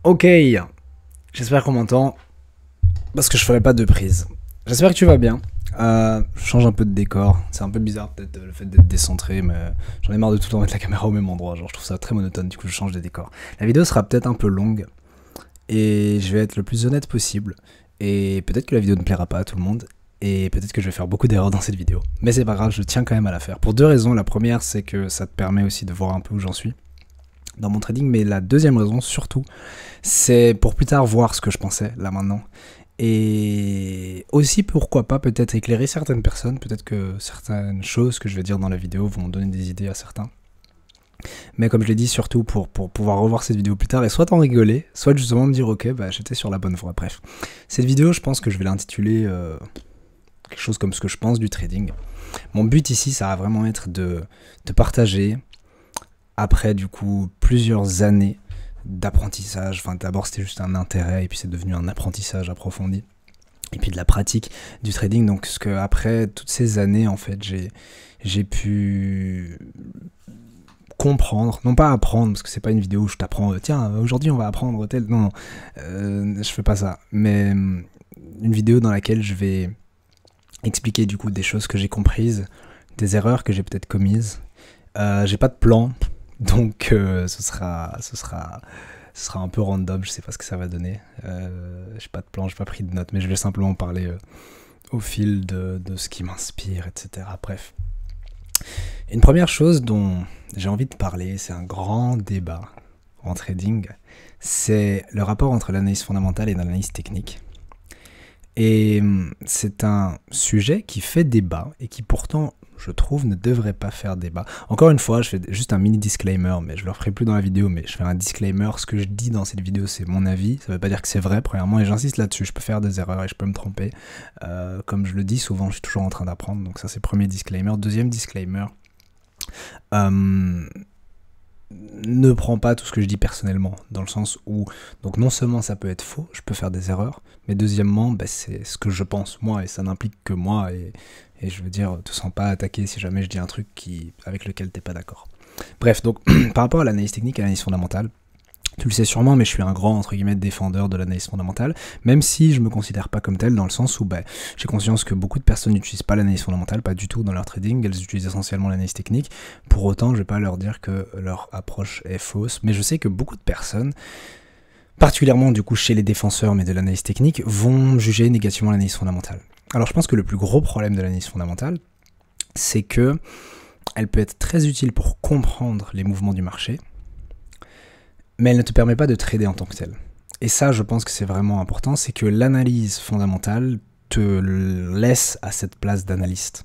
Ok, j'espère qu'on m'entend, parce que je ferai pas de prise. J'espère que tu vas bien. Je change un peu de décor, c'est un peu bizarre peut-être le fait d'être décentré, mais j'en ai marre de tout le temps mettre la caméra au même endroit, genre je trouve ça très monotone, du coup je change de décor. La vidéo sera peut-être un peu longue, et je vais être le plus honnête possible, et peut-être que la vidéo ne plaira pas à tout le monde, et peut-être que je vais faire beaucoup d'erreurs dans cette vidéo. Mais c'est pas grave, je tiens quand même à la faire. Pour deux raisons, la première c'est que ça te permet aussi de voir un peu où j'en suis dans mon trading, mais la deuxième raison surtout, c'est pour plus tard voir ce que je pensais là maintenant. Et aussi pourquoi pas peut-être éclairer certaines personnes, peut-être que certaines choses que je vais dire dans la vidéo vont donner des idées à certains. Mais comme je l'ai dit, surtout pour pouvoir revoir cette vidéo plus tard et soit en rigoler, soit justement me dire ok, bah j'étais sur la bonne voie. Bref, cette vidéo je pense que je vais l'intituler quelque chose comme ce que je pense du trading. Mon but ici ça va vraiment être de partager, après du coup plusieurs années d'apprentissage, enfin d'abord c'était juste un intérêt et puis c'est devenu un apprentissage approfondi et puis de la pratique du trading, donc ce que après toutes ces années en fait j'ai pu comprendre, non pas apprendre parce que c'est pas une vidéo où je t'apprends tiens aujourd'hui on va apprendre tel, non, je fais pas ça, mais une vidéo dans laquelle je vais expliquer du coup des choses que j'ai comprises, des erreurs que j'ai peut-être commises. J'ai pas de plan, donc ce sera un peu random, je sais pas ce que ça va donner. J'ai pas de plan, j'ai pas pris de notes, mais je vais simplement parler au fil de ce qui m'inspire, etc. Bref. Une première chose dont j'ai envie de parler, c'est un grand débat en trading, c'est le rapport entre l'analyse fondamentale et l'analyse technique. Et c'est un sujet qui fait débat et qui pourtant, je trouve, ne devrait pas faire débat. Encore une fois, je fais juste un mini disclaimer, mais je le referai plus dans la vidéo, mais je fais un disclaimer. Ce que je dis dans cette vidéo, c'est mon avis. Ça veut pas dire que c'est vrai, premièrement, et j'insiste là-dessus. Je peux faire des erreurs et je peux me tromper. Comme je le dis souvent, je suis toujours en train d'apprendre, donc ça c'est premier disclaimer. Deuxième disclaimer, ne prends pas tout ce que je dis personnellement, dans le sens où, donc non seulement ça peut être faux, je peux faire des erreurs, mais deuxièmement, bah, c'est ce que je pense moi, et ça n'implique que moi, et je veux dire, te sens pas attaqué si jamais je dis un truc avec lequel t'es pas d'accord. Bref, donc par rapport à l'analyse technique et l'analyse fondamentale, tu le sais sûrement, mais je suis un grand, entre guillemets, défendeur de l'analyse fondamentale, même si je me considère pas comme tel, dans le sens où bah, j'ai conscience que beaucoup de personnes n'utilisent pas l'analyse fondamentale, pas du tout dans leur trading, elles utilisent essentiellement l'analyse technique. Pour autant, je vais pas leur dire que leur approche est fausse, mais je sais que beaucoup de personnes, particulièrement du coup chez les défenseurs mais de l'analyse technique, vont juger négativement l'analyse fondamentale. Alors je pense que le plus gros problème de l'analyse fondamentale, c'est que elle peut être très utile pour comprendre les mouvements du marché, mais elle ne te permet pas de trader en tant que tel. Et ça, je pense que c'est vraiment important, c'est que l'analyse fondamentale te laisse à cette place d'analyste.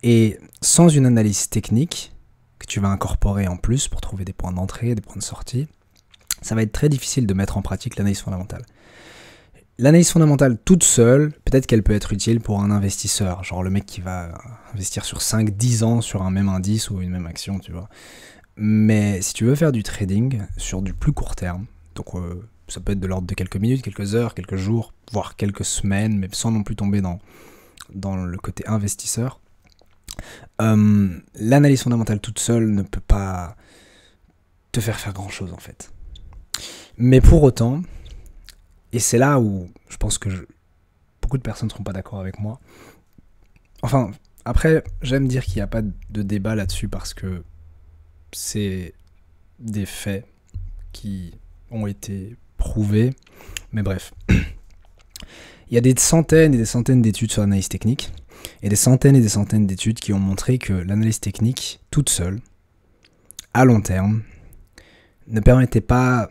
Et sans une analyse technique, que tu vas incorporer en plus pour trouver des points d'entrée, des points de sortie, ça va être très difficile de mettre en pratique l'analyse fondamentale. L'analyse fondamentale toute seule, peut-être qu'elle peut être utile pour un investisseur, genre le mec qui va investir sur 5-10 ans sur un même indice ou une même action, tu vois. Mais si tu veux faire du trading sur du plus court terme, donc ça peut être de l'ordre de quelques minutes, quelques heures, quelques jours, voire quelques semaines, mais sans non plus tomber dans le côté investisseur, l'analyse fondamentale toute seule ne peut pas te faire grand chose en fait. Mais pour autant, et c'est là où je pense que beaucoup de personnes ne seront pas d'accord avec moi, enfin, après, j'aime dire qu'il n'y a pas de débat là-dessus parce que c'est des faits qui ont été prouvés, mais bref. Il y a des centaines et des centaines d'études sur l'analyse technique, et des centaines d'études qui ont montré que l'analyse technique, toute seule, à long terme, ne permettait pas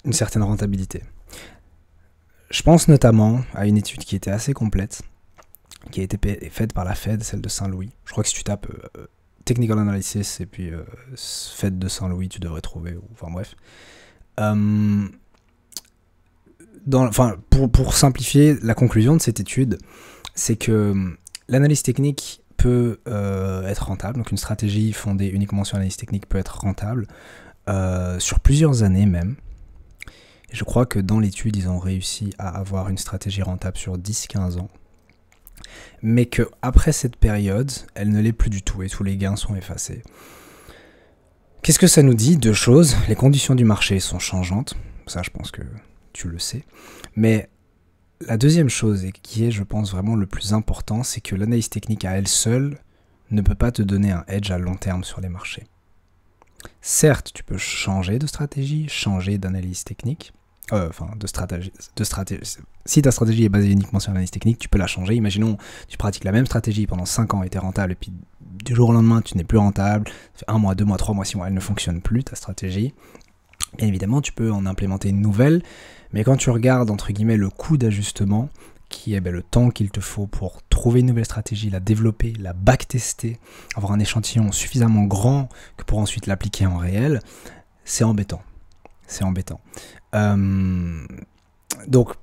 une certaine rentabilité. Je pense notamment à une étude qui était assez complète, qui a été faite par la Fed, celle de Saint-Louis. Je crois que si tu tapes Technical Analysis et puis Fed de Saint-Louis, tu devrais trouver, enfin bref. Pour simplifier, la conclusion de cette étude, c'est que l'analyse technique peut être rentable, donc une stratégie fondée uniquement sur l'analyse technique peut être rentable, sur plusieurs années même. Et je crois que dans l'étude, ils ont réussi à avoir une stratégie rentable sur 10-15 ans. Mais qu'après cette période, elle ne l'est plus du tout et tous les gains sont effacés. Qu'est-ce que ça nous dit? Deux choses. Les conditions du marché sont changeantes. ça je pense que tu le sais. Mais la deuxième chose, et qui est je pense vraiment le plus important, c'est que l'analyse technique à elle seule ne peut pas te donner un edge à long terme sur les marchés. Certes, tu peux changer de stratégie, changer d'analyse technique, de stratégie. Si ta stratégie est basée uniquement sur l'analyse technique, tu peux la changer. Imaginons, tu pratiques la même stratégie pendant 5 ans et tu es rentable, et puis du jour au lendemain, tu n'es plus rentable, ça fait 1 mois, 2 mois, 3 mois, 6 mois, elle ne fonctionne plus, ta stratégie. Bien évidemment, tu peux en implémenter une nouvelle, mais quand tu regardes, entre guillemets, le coût d'ajustement, qui est le temps qu'il te faut pour trouver une nouvelle stratégie, la développer, la backtester, avoir un échantillon suffisamment grand que pour ensuite l'appliquer en réel, c'est embêtant. C'est embêtant. Donc,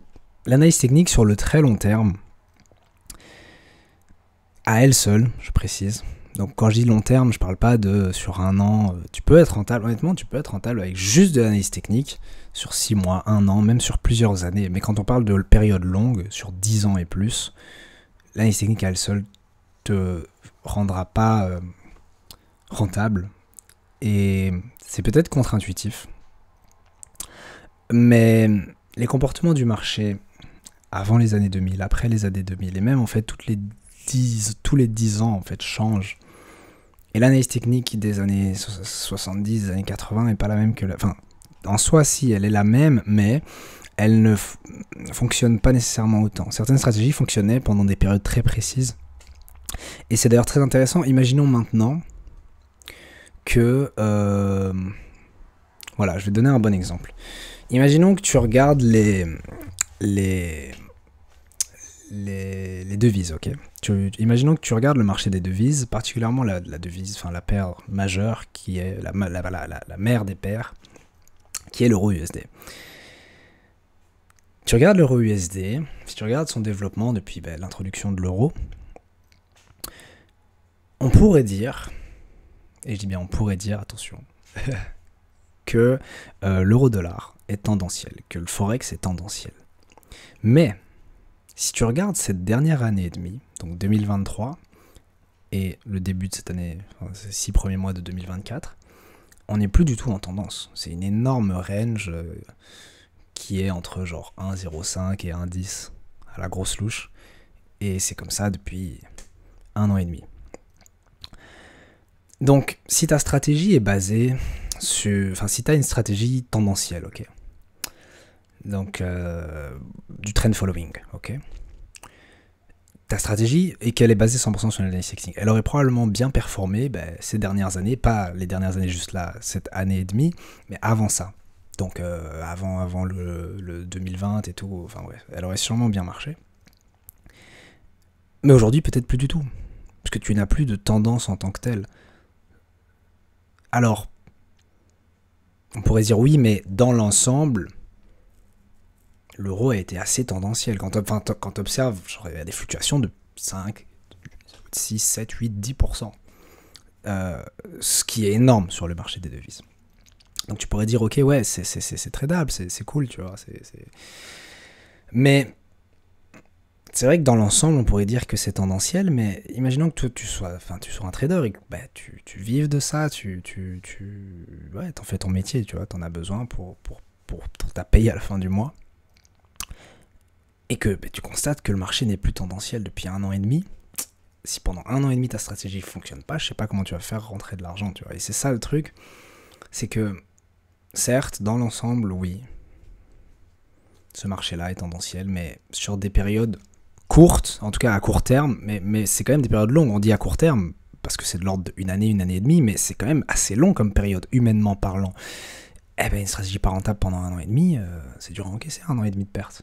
l'analyse technique sur le très long terme, à elle seule, je précise. Donc quand je dis long terme, je parle pas de sur 1 an, tu peux être rentable, honnêtement tu peux être rentable avec juste de l'analyse technique, sur 6 mois, 1 an, même sur plusieurs années, mais quand on parle de période longue, sur 10 ans et plus, l'analyse technique à elle seule te rendra pas rentable, et c'est peut-être contre-intuitif, mais les comportements du marché avant les années 2000, après les années 2000, et même en fait tous les 10 ans en fait changent. Et l'analyse technique des années 70, des années 80 n'est pas la même que enfin, en soi, si, elle est la même, mais elle ne fonctionne pas nécessairement autant. Certaines stratégies fonctionnaient pendant des périodes très précises. Et c'est d'ailleurs très intéressant. Imaginons maintenant que... voilà, je vais donner un bon exemple. Imaginons que tu regardes les devises, ok. Imaginons que tu regardes le marché des devises, particulièrement la devise, enfin la paire majeure qui est la mère des paires, qui est l'euro USD. Tu regardes l'euro USD, si tu regardes son développement depuis l'introduction de l'euro, on pourrait dire, et je dis bien on pourrait dire, attention, que l'euro-dollar est tendanciel, que le forex est tendanciel. Mais si tu regardes cette dernière année et demie, donc 2023, et le début de cette année, ces 6 premiers mois de 2024, on n'est plus du tout en tendance. C'est une énorme range qui est entre genre 1,05 et 1,10 à la grosse louche. Et c'est comme ça depuis 1 an et demi. Donc, si ta stratégie est basée sur... Enfin, si tu as une stratégie tendancielle, ok. Donc, du trend following, ok. Ta stratégie, et qu'elle est basée 100% sur l'analyse technique, elle aurait probablement bien performé ces dernières années, pas les dernières années juste là, cette année et demie, mais avant ça. Donc, avant le 2020 et tout, enfin bref, elle aurait sûrement bien marché. Mais aujourd'hui, peut-être plus du tout, parce que tu n'as plus de tendance en tant que telle. Alors, on pourrait dire oui, mais dans l'ensemble, l'euro a été assez tendanciel. Quand tu observes, il y a des fluctuations de 5, 6, 7, 8, 10%. Ce qui est énorme sur le marché des devises. Donc tu pourrais dire, ok, ouais, c'est tradable, c'est cool, tu vois. Mais c'est vrai que dans l'ensemble, on pourrait dire que c'est tendanciel, mais imaginons que toi, tu sois un trader et que tu vives de ça, ouais, t'en fais ton métier, tu vois, t'en as besoin pour ta paye à la fin du mois. Et que tu constates que le marché n'est plus tendanciel depuis 1 an et demi, si pendant 1 an et demi ta stratégie ne fonctionne pas, je sais pas comment tu vas faire rentrer de l'argent, tu vois. Et c'est ça le truc, c'est que, certes, dans l'ensemble, oui, ce marché-là est tendanciel, mais sur des périodes courtes, en tout cas à court terme, mais c'est quand même des périodes longues. On dit à court terme, parce que c'est de l'ordre d'1 année, 1 année et demie, mais c'est quand même assez long comme période, humainement parlant. Une stratégie pas rentable pendant 1 an et demi, c'est dur à encaisser, 1 an et demi de perte.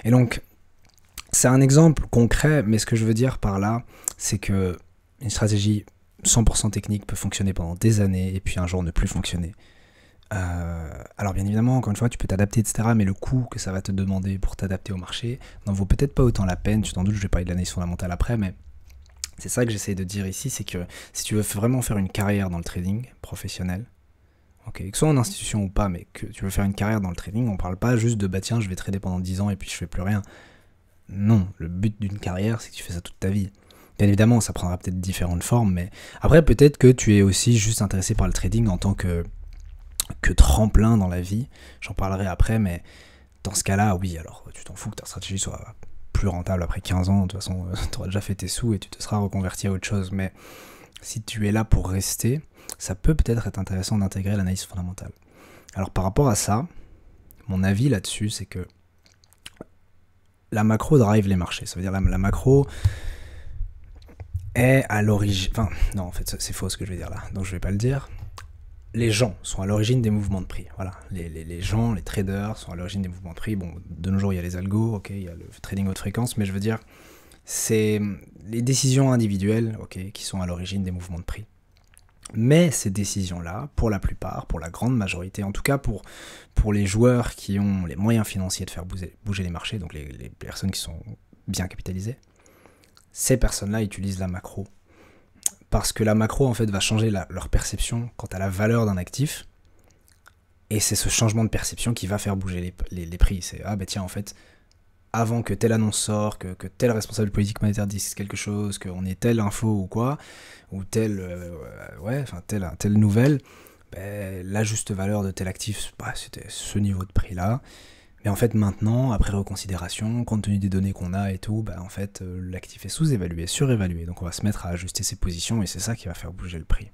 Et donc, c'est un exemple concret, mais ce que je veux dire par là, c'est que une stratégie 100% technique peut fonctionner pendant des années et puis un jour ne plus fonctionner. Alors bien évidemment, encore une fois, tu peux t'adapter, etc. Mais le coût que ça va te demander pour t'adapter au marché n'en vaut peut-être pas autant la peine. Tu t'en doutes, je vais parler de l'analyse fondamentale après, mais c'est ça que j'essaie de dire ici, c'est que si tu veux vraiment faire une carrière dans le trading professionnel, okay, que ce soit en institution ou pas, mais que tu veux faire une carrière dans le trading, on parle pas juste de tiens, je vais trader pendant 10 ans et puis je fais plus rien. Non, le but d'une carrière, c'est que tu fais ça toute ta vie. Bien évidemment, ça prendra peut-être différentes formes, mais après, peut-être que tu es aussi juste intéressé par le trading en tant que que tremplin dans la vie. J'en parlerai après, mais dans ce cas-là, oui, alors tu t'en fous que ta stratégie soit plus rentable après 15 ans. De toute façon, tu auras déjà fait tes sous et tu te seras reconverti à autre chose. Mais si tu es là pour rester, ça peut-être être intéressant d'intégrer l'analyse fondamentale. Alors par rapport à ça, mon avis là-dessus, c'est que la macro drive les marchés. Ça veut dire la macro est à l'origine... Enfin, non, en fait, c'est faux ce que je vais dire là, donc je vais pas le dire. Les gens sont à l'origine des mouvements de prix. Voilà, les gens, les traders sont à l'origine des mouvements de prix. Bon, de nos jours, il y a les algos, ok, il y a le trading haute fréquence, mais je veux dire, c'est les décisions individuelles, ok, qui sont à l'origine des mouvements de prix. Mais ces décisions-là, pour la plupart, pour la grande majorité, en tout cas pour les joueurs qui ont les moyens financiers de faire bouger les marchés, donc les personnes qui sont bien capitalisées, ces personnes-là utilisent la macro. Parce que la macro, en fait, va changer leur perception quant à la valeur d'un actif. Et c'est ce changement de perception qui va faire bouger les prix. C'est, ah ben tiens, en fait, avant que telle annonce sorte, que tel responsable politique monétaire dise quelque chose, qu'on ait telle info ou quoi, ou telle nouvelle, ben, la juste valeur de tel actif, bah, c'était ce niveau de prix-là. Mais en fait, maintenant, après reconsidération, compte tenu des données qu'on a et tout, bah, en fait, l'actif est sous-évalué, surévalué. Donc on va se mettre à ajuster ses positions et c'est ça qui va faire bouger le prix.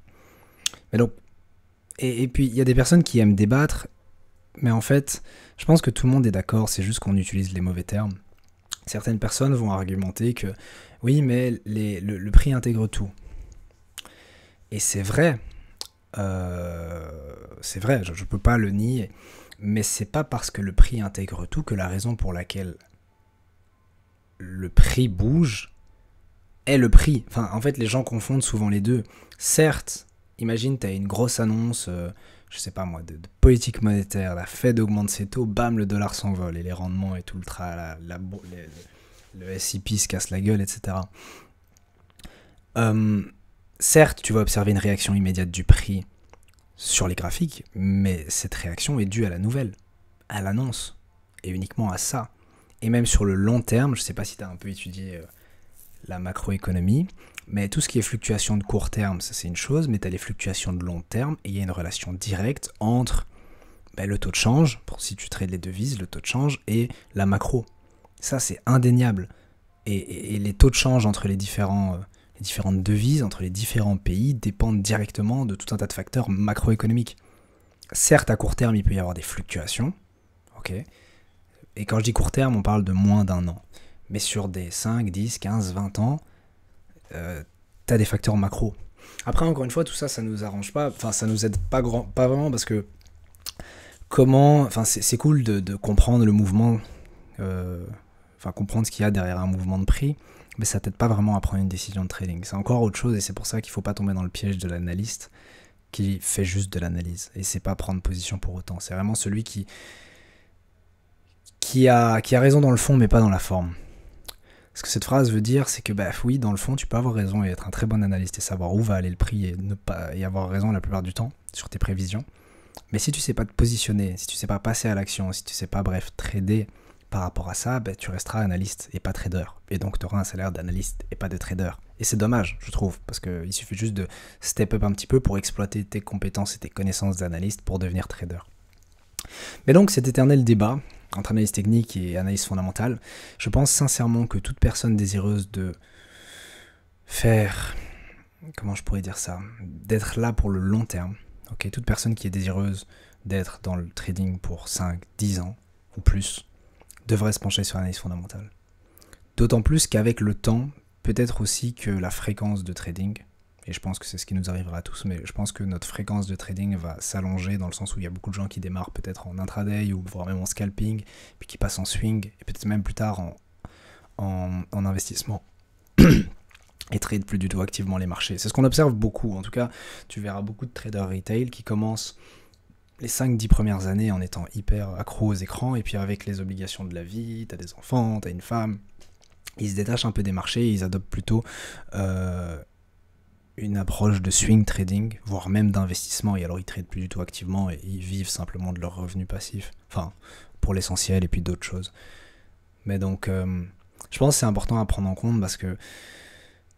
Mais donc, et puis, il y a des personnes qui aiment débattre, mais en fait, je pense que tout le monde est d'accord, c'est juste qu'on utilise les mauvais termes. Certaines personnes vont argumenter que, oui, mais le prix intègre tout. Et c'est vrai, je ne peux pas le nier. Mais c'est pas parce que le prix intègre tout que la raison pour laquelle le prix bouge est le prix. Enfin, en fait, les gens confondent souvent les deux. Certes, imagine, tu as une grosse annonce, je sais pas moi, de politique monétaire, la Fed augmente ses taux, bam, le dollar s'envole, et les rendements et tout, le S&P se casse la gueule, etc. Certes, tu vas observer une réaction immédiate du prix sur les graphiques, mais cette réaction est due à la nouvelle, à l'annonce, et uniquement à ça. Et même sur le long terme, je ne sais pas si tu as un peu étudié la macroéconomie, mais tout ce qui est fluctuation de court terme, ça c'est une chose, mais tu as les fluctuations de long terme, et il y a une relation directe entre le taux de change, pour si tu trades les devises, le taux de change, et la macro. Ça c'est indéniable. Et les taux de change entre les différentes devises, entre les différents pays, dépendent directement de tout un tas de facteurs macroéconomiques. Certes, à court terme, il peut y avoir des fluctuations, ok. Et quand je dis court terme, on parle de moins d'un an. Mais sur des 5, 10, 15, 20 ans, t'as des facteurs macro. Après, encore une fois, tout ça, ça nous arrange pas, enfin, ça nous aide pas vraiment, parce que c'est cool de comprendre le mouvement, comprendre ce qu'il y a derrière un mouvement de prix, mais ça t'aide pas vraiment à prendre une décision de trading. C'est encore autre chose, et c'est pour ça qu'il faut pas tomber dans le piège de l'analyste qui fait juste de l'analyse, et c'est pas prendre position pour autant. C'est vraiment celui qui a raison dans le fond, mais pas dans la forme. Ce que cette phrase veut dire, c'est que oui, dans le fond, tu peux avoir raison et être un très bon analyste et savoir où va aller le prix et avoir raison la plupart du temps sur tes prévisions. Mais si tu sais pas te positionner, si tu sais pas passer à l'action, si tu sais pas, trader par rapport à ça, tu resteras analyste et pas trader. Et donc, tu auras un salaire d'analyste et pas de trader. Et c'est dommage, je trouve, parce qu'il suffit juste de step up un petit peu pour exploiter tes compétences et tes connaissances d'analyste pour devenir trader. Mais donc, cet éternel débat entre analyse technique et analyse fondamentale, je pense sincèrement que toute personne désireuse de faire, comment je pourrais dire ça, d'être là pour le long terme, ok, toute personne qui est désireuse d'être dans le trading pour 5, 10 ans ou plus, devrait se pencher sur l'analyse fondamentale. D'autant plus qu'avec le temps, peut-être aussi que la fréquence de trading, et je pense que c'est ce qui nous arrivera à tous, mais je pense que notre fréquence de trading va s'allonger dans le sens où il y a beaucoup de gens qui démarrent peut-être en intraday ou voire même en scalping, puis qui passent en swing, et peut-être même plus tard en investissement, et trade plus du tout activement les marchés. C'est ce qu'on observe beaucoup. En tout cas, tu verras beaucoup de traders retail qui commencent les 5-10 premières années en étant hyper accro aux écrans, et puis avec les obligations de la vie, t'as des enfants, t'as une femme, ils se détachent un peu des marchés, ils adoptent plutôt une approche de swing trading, voire même d'investissement, et alors ils tradent plus du tout activement, et ils vivent simplement de leurs revenus passifs, enfin, pour l'essentiel, et puis d'autres choses. Mais donc, je pense que c'est important à prendre en compte, parce que,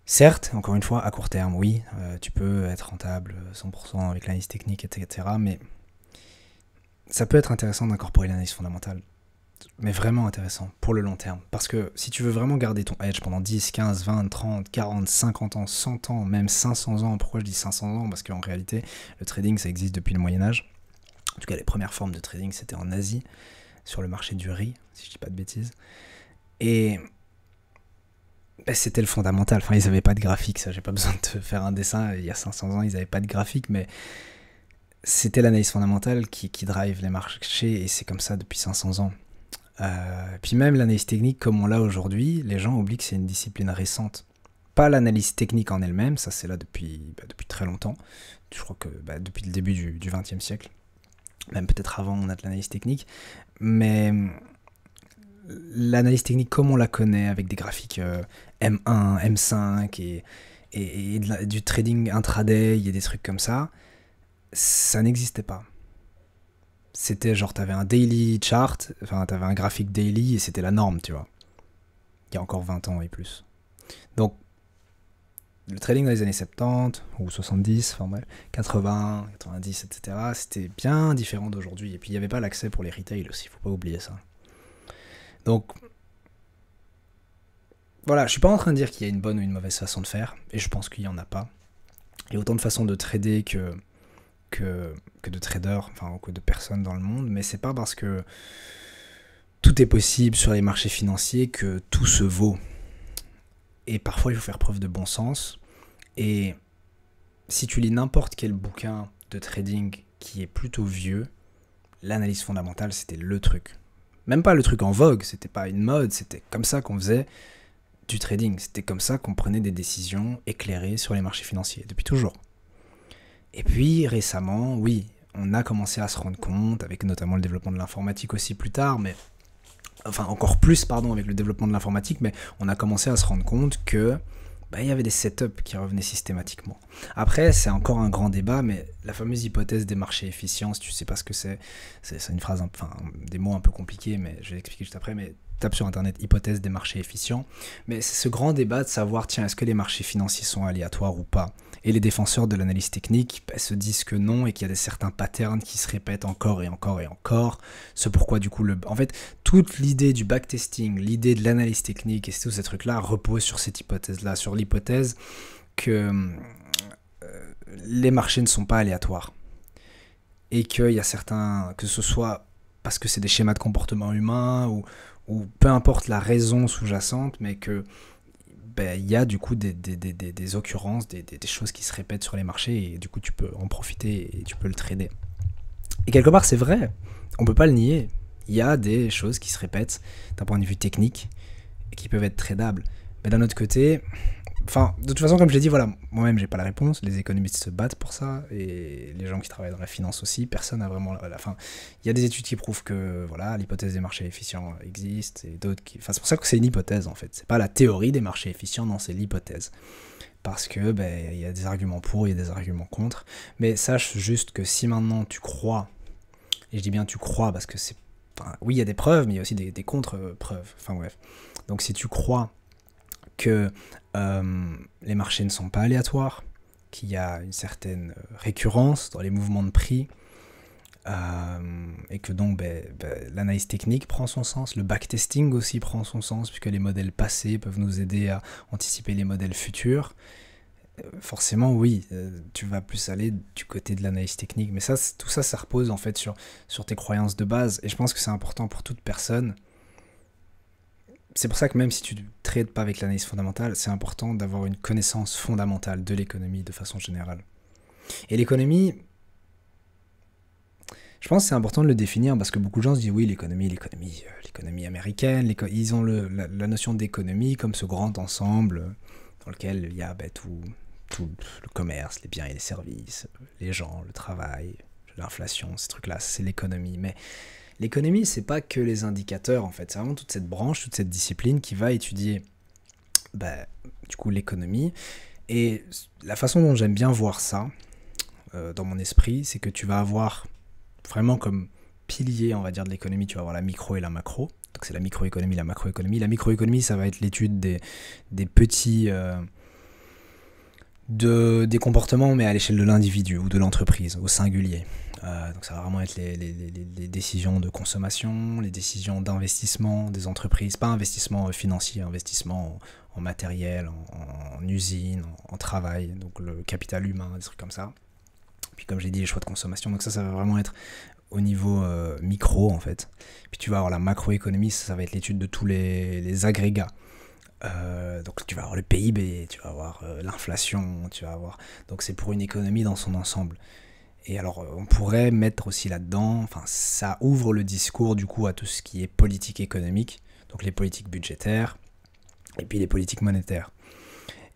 certes, encore une fois, à court terme, oui, tu peux être rentable 100% avec l'analyse technique, etc., mais ça peut être intéressant d'incorporer l'analyse fondamentale, mais vraiment intéressant pour le long terme. Parce que si tu veux vraiment garder ton edge pendant 10, 15, 20, 30, 40, 50 ans, 100 ans, même 500 ans, pourquoi je dis 500 ans? Parce qu'en réalité, le trading, ça existe depuis le Moyen-Âge. En tout cas, les premières formes de trading, c'était en Asie, sur le marché du riz, si je dis pas de bêtises. Et c'était le fondamental. Enfin, ils n'avaient pas de graphique, ça, j'ai pas besoin de te faire un dessin. Il y a 500 ans, ils n'avaient pas de graphique, mais c'était l'analyse fondamentale qui drive les marchés, et c'est comme ça depuis 500 ans. Puis même l'analyse technique comme on l'a aujourd'hui, les gens oublient que c'est une discipline récente. Pas l'analyse technique en elle-même, ça c'est là depuis très longtemps. Je crois que depuis le début du XXe siècle. Même peut-être avant, on a de l'analyse technique. Mais l'analyse technique comme on la connaît, avec des graphiques M1, M5 et du trading intraday et des trucs comme ça n'existait pas. C'était genre, t'avais un daily chart, enfin t'avais un graphique daily et c'était la norme, tu vois. Il y a encore 20 ans et plus. Donc, le trading dans les années 70 ou 70, enfin bref, 80, 90, etc., c'était bien différent d'aujourd'hui. Et puis il n'y avait pas l'accès pour les retail aussi, faut pas oublier ça. Donc, voilà, je suis pas en train de dire qu'il y a une bonne ou une mauvaise façon de faire, et je pense qu'il y en a pas. Il y a autant de façons de trader que de traders, enfin que de personnes dans le monde, mais c'est pas parce que tout est possible sur les marchés financiers que tout se vaut. Et parfois il faut faire preuve de bon sens, et si tu lis n'importe quel bouquin de trading qui est plutôt vieux, l'analyse fondamentale c'était le truc. Même pas le truc en vogue, c'était pas une mode, c'était comme ça qu'on faisait du trading, c'était comme ça qu'on prenait des décisions éclairées sur les marchés financiers, depuis toujours. Et puis récemment, oui, on a commencé à se rendre compte, avec notamment le développement de l'informatique aussi plus tard, mais enfin encore plus, pardon, avec le développement de l'informatique, mais on a commencé à se rendre compte que il y avait des setups qui revenaient systématiquement. Après, c'est encore un grand débat, mais la fameuse hypothèse des marchés efficients, si tu sais pas ce que c'est une phrase, enfin des mots un peu compliqués, mais je vais l'expliquer juste après, mais tape sur internet hypothèse des marchés efficients, mais c'est ce grand débat de savoir, tiens, est-ce que les marchés financiers sont aléatoires ou pas? Et les défenseurs de l'analyse technique se disent que non, et qu'il y a certains patterns qui se répètent encore et encore et encore. C'est pourquoi du coup, en fait, toute l'idée du backtesting, l'idée de l'analyse technique et tous ces trucs-là reposent sur cette hypothèse-là, sur l'hypothèse que les marchés ne sont pas aléatoires. Et qu'il y a certains, que ce soit parce que c'est des schémas de comportement humain ou peu importe la raison sous-jacente, mais que il y a du coup des occurrences, des choses qui se répètent sur les marchés, et du coup tu peux en profiter et tu peux le trader. Et quelque part c'est vrai, on peut pas le nier, il y a des choses qui se répètent d'un point de vue technique et qui peuvent être tradables. Mais d'un autre côté, enfin, de toute façon, comme je l'ai dit, voilà, moi-même j'ai pas la réponse, les économistes se battent pour ça, et les gens qui travaillent dans la finance aussi, personne n'a vraiment la fin. Il y a des études qui prouvent que voilà, l'hypothèse des marchés efficients existe, et d'autres qui. Enfin, c'est pour ça que c'est une hypothèse en fait. C'est pas la théorie des marchés efficients, non, c'est l'hypothèse. Parce que il y a des arguments pour, il y a des arguments contre. Mais sache juste que si maintenant tu crois, et je dis bien tu crois parce que c'est. Enfin, oui, il y a des preuves, mais il y a aussi des contre-preuves. Enfin bref. Donc si tu crois que les marchés ne sont pas aléatoires, qu'il y a une certaine récurrence dans les mouvements de prix, et que donc l'analyse technique prend son sens, le backtesting aussi prend son sens, puisque les modèles passés peuvent nous aider à anticiper les modèles futurs. Forcément, oui, tu vas plus aller du côté de l'analyse technique, mais tout ça repose en fait sur tes croyances de base, et je pense que c'est important pour toute personne. C'est pour ça que même si tu ne trades pas avec l'analyse fondamentale, c'est important d'avoir une connaissance fondamentale de l'économie de façon générale. Et l'économie, je pense que c'est important de le définir, parce que beaucoup de gens se disent oui, l'économie américaine, ils ont la notion d'économie comme ce grand ensemble dans lequel il y a tout le commerce, les biens et les services, les gens, le travail, l'inflation, ces trucs-là, c'est l'économie. Mais l'économie, c'est pas que les indicateurs, en fait. C'est vraiment toute cette branche, toute cette discipline qui va étudier du coup l'économie. Et la façon dont j'aime bien voir ça dans mon esprit, c'est que tu vas avoir vraiment comme pilier, on va dire, de l'économie, tu vas avoir la micro et la macro. Donc c'est la microéconomie, la macroéconomie. La microéconomie, ça va être l'étude des petits... des comportements, mais à l'échelle de l'individu ou de l'entreprise, au singulier. Donc ça va vraiment être les décisions de consommation, les décisions d'investissement des entreprises, pas investissement financier, investissement en matériel, en usine, en travail, donc le capital humain, des trucs comme ça. Puis comme j'ai dit, les choix de consommation, donc ça va vraiment être au niveau micro en fait. Puis tu vas avoir la macroéconomie, ça va être l'étude de tous les agrégats. Donc tu vas avoir le PIB, tu vas avoir l'inflation, tu vas avoir... Donc c'est pour une économie dans son ensemble. Et alors on pourrait mettre aussi là-dedans, enfin ça ouvre le discours du coup à tout ce qui est politique économique, donc les politiques budgétaires et puis les politiques monétaires.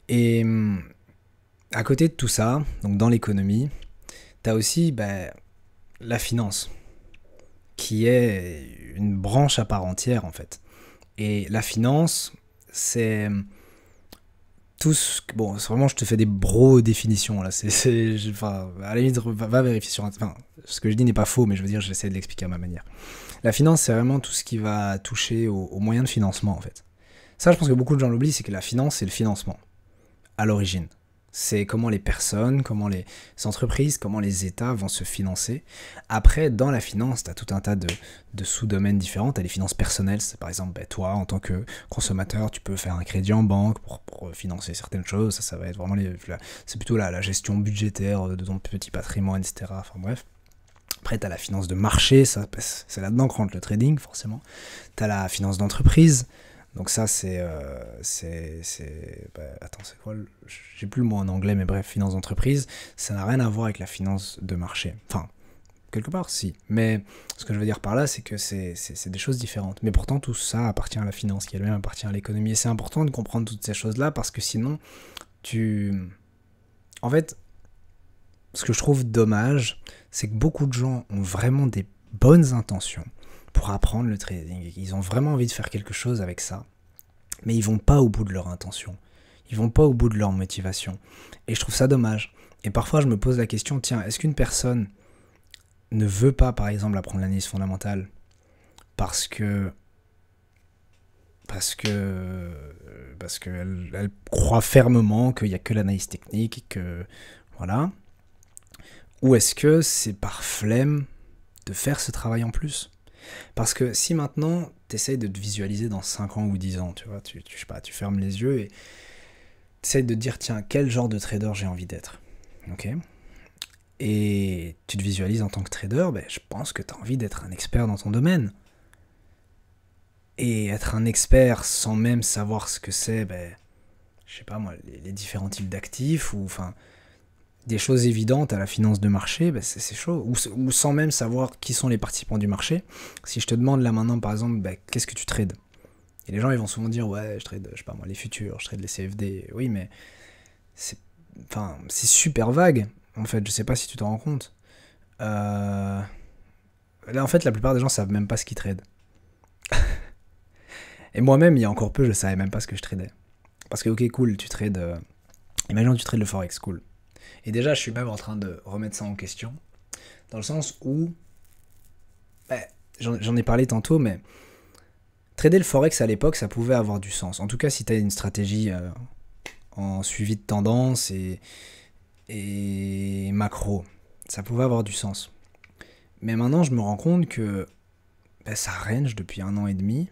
Et à côté de tout ça, donc dans l'économie, t'as aussi la finance, qui est une branche à part entière en fait. Et la finance, c'est tout ce... Bon, vraiment, je te fais des bro définitions, là. Enfin, à la limite, va vérifier sur... Enfin, ce que je dis n'est pas faux, mais je veux dire, j'essaie de l'expliquer à ma manière. La finance, c'est vraiment tout ce qui va toucher aux moyens de financement, en fait. Ça, je pense que beaucoup de gens l'oublient, c'est que la finance, c'est le financement, à l'origine. C'est comment les personnes, comment les entreprises, comment les États vont se financer. Après, dans la finance, tu as tout un tas de sous-domaines différents. Tu as les finances personnelles, c'est par exemple, toi, en tant que consommateur, tu peux faire un crédit en banque pour financer certaines choses. Ça va être vraiment c'est plutôt la gestion budgétaire de ton petit patrimoine, etc. Enfin bref. Après, tu as la finance de marché, c'est là-dedans que rentre le trading, forcément. Tu as la finance d'entreprise. Donc ça, attends, c'est quoi j'ai plus le mot en anglais, mais bref, finance d'entreprise, ça n'a rien à voir avec la finance de marché. Enfin, quelque part, si. Mais ce que je veux dire par là, c'est que c'est des choses différentes. Mais pourtant, tout ça appartient à la finance, qui elle-même appartient à l'économie. Et c'est important de comprendre toutes ces choses-là, parce que sinon, En fait, ce que je trouve dommage, c'est que beaucoup de gens ont vraiment des bonnes intentions pour apprendre le trading. Ils ont vraiment envie de faire quelque chose avec ça, mais ils vont pas au bout de leur intention. Ils vont pas au bout de leur motivation. Et je trouve ça dommage. Et parfois, je me pose la question, tiens, est-ce qu'une personne ne veut pas, par exemple, apprendre l'analyse fondamentale parce qu'elle croit fermement qu'il n'y a que l'analyse technique et que, voilà. Ou est-ce que c'est par flemme de faire ce travail en plus ? Parce que si maintenant, tu essayes de te visualiser dans 5 ans ou 10 ans, tu vois, je sais pas, tu fermes les yeux et tu essayes de te dire, tiens, quel genre de trader j'ai envie d'être, ok ? Et tu te visualises en tant que trader, je pense que tu as envie d'être un expert dans ton domaine. Et être un expert sans même savoir ce que c'est, je sais pas moi, les différents types d'actifs, ou enfin... des choses évidentes à la finance de marché, c'est chaud. Ou sans même savoir qui sont les participants du marché. Si je te demande là maintenant, par exemple, qu'est-ce que tu trades ? Et les gens, ils vont souvent dire, ouais, je trade, je sais pas moi, les futurs, je trade les CFD. Oui, mais c'est super vague, en fait. Je sais pas si tu t'en rends compte. Là, en fait, la plupart des gens savent même pas ce qu'ils tradent. Et moi-même, il y a encore peu, je savais même pas ce que je tradais. Parce que, ok, cool, tu trades... imaginons que tu trades le Forex, cool. Et déjà, je suis même en train de remettre ça en question, dans le sens où, j'en ai parlé tantôt, mais trader le Forex à l'époque, ça pouvait avoir du sens. En tout cas, si tu as une stratégie en suivi de tendance et macro, ça pouvait avoir du sens. Mais maintenant, je me rends compte que ça range depuis 1 an et demi,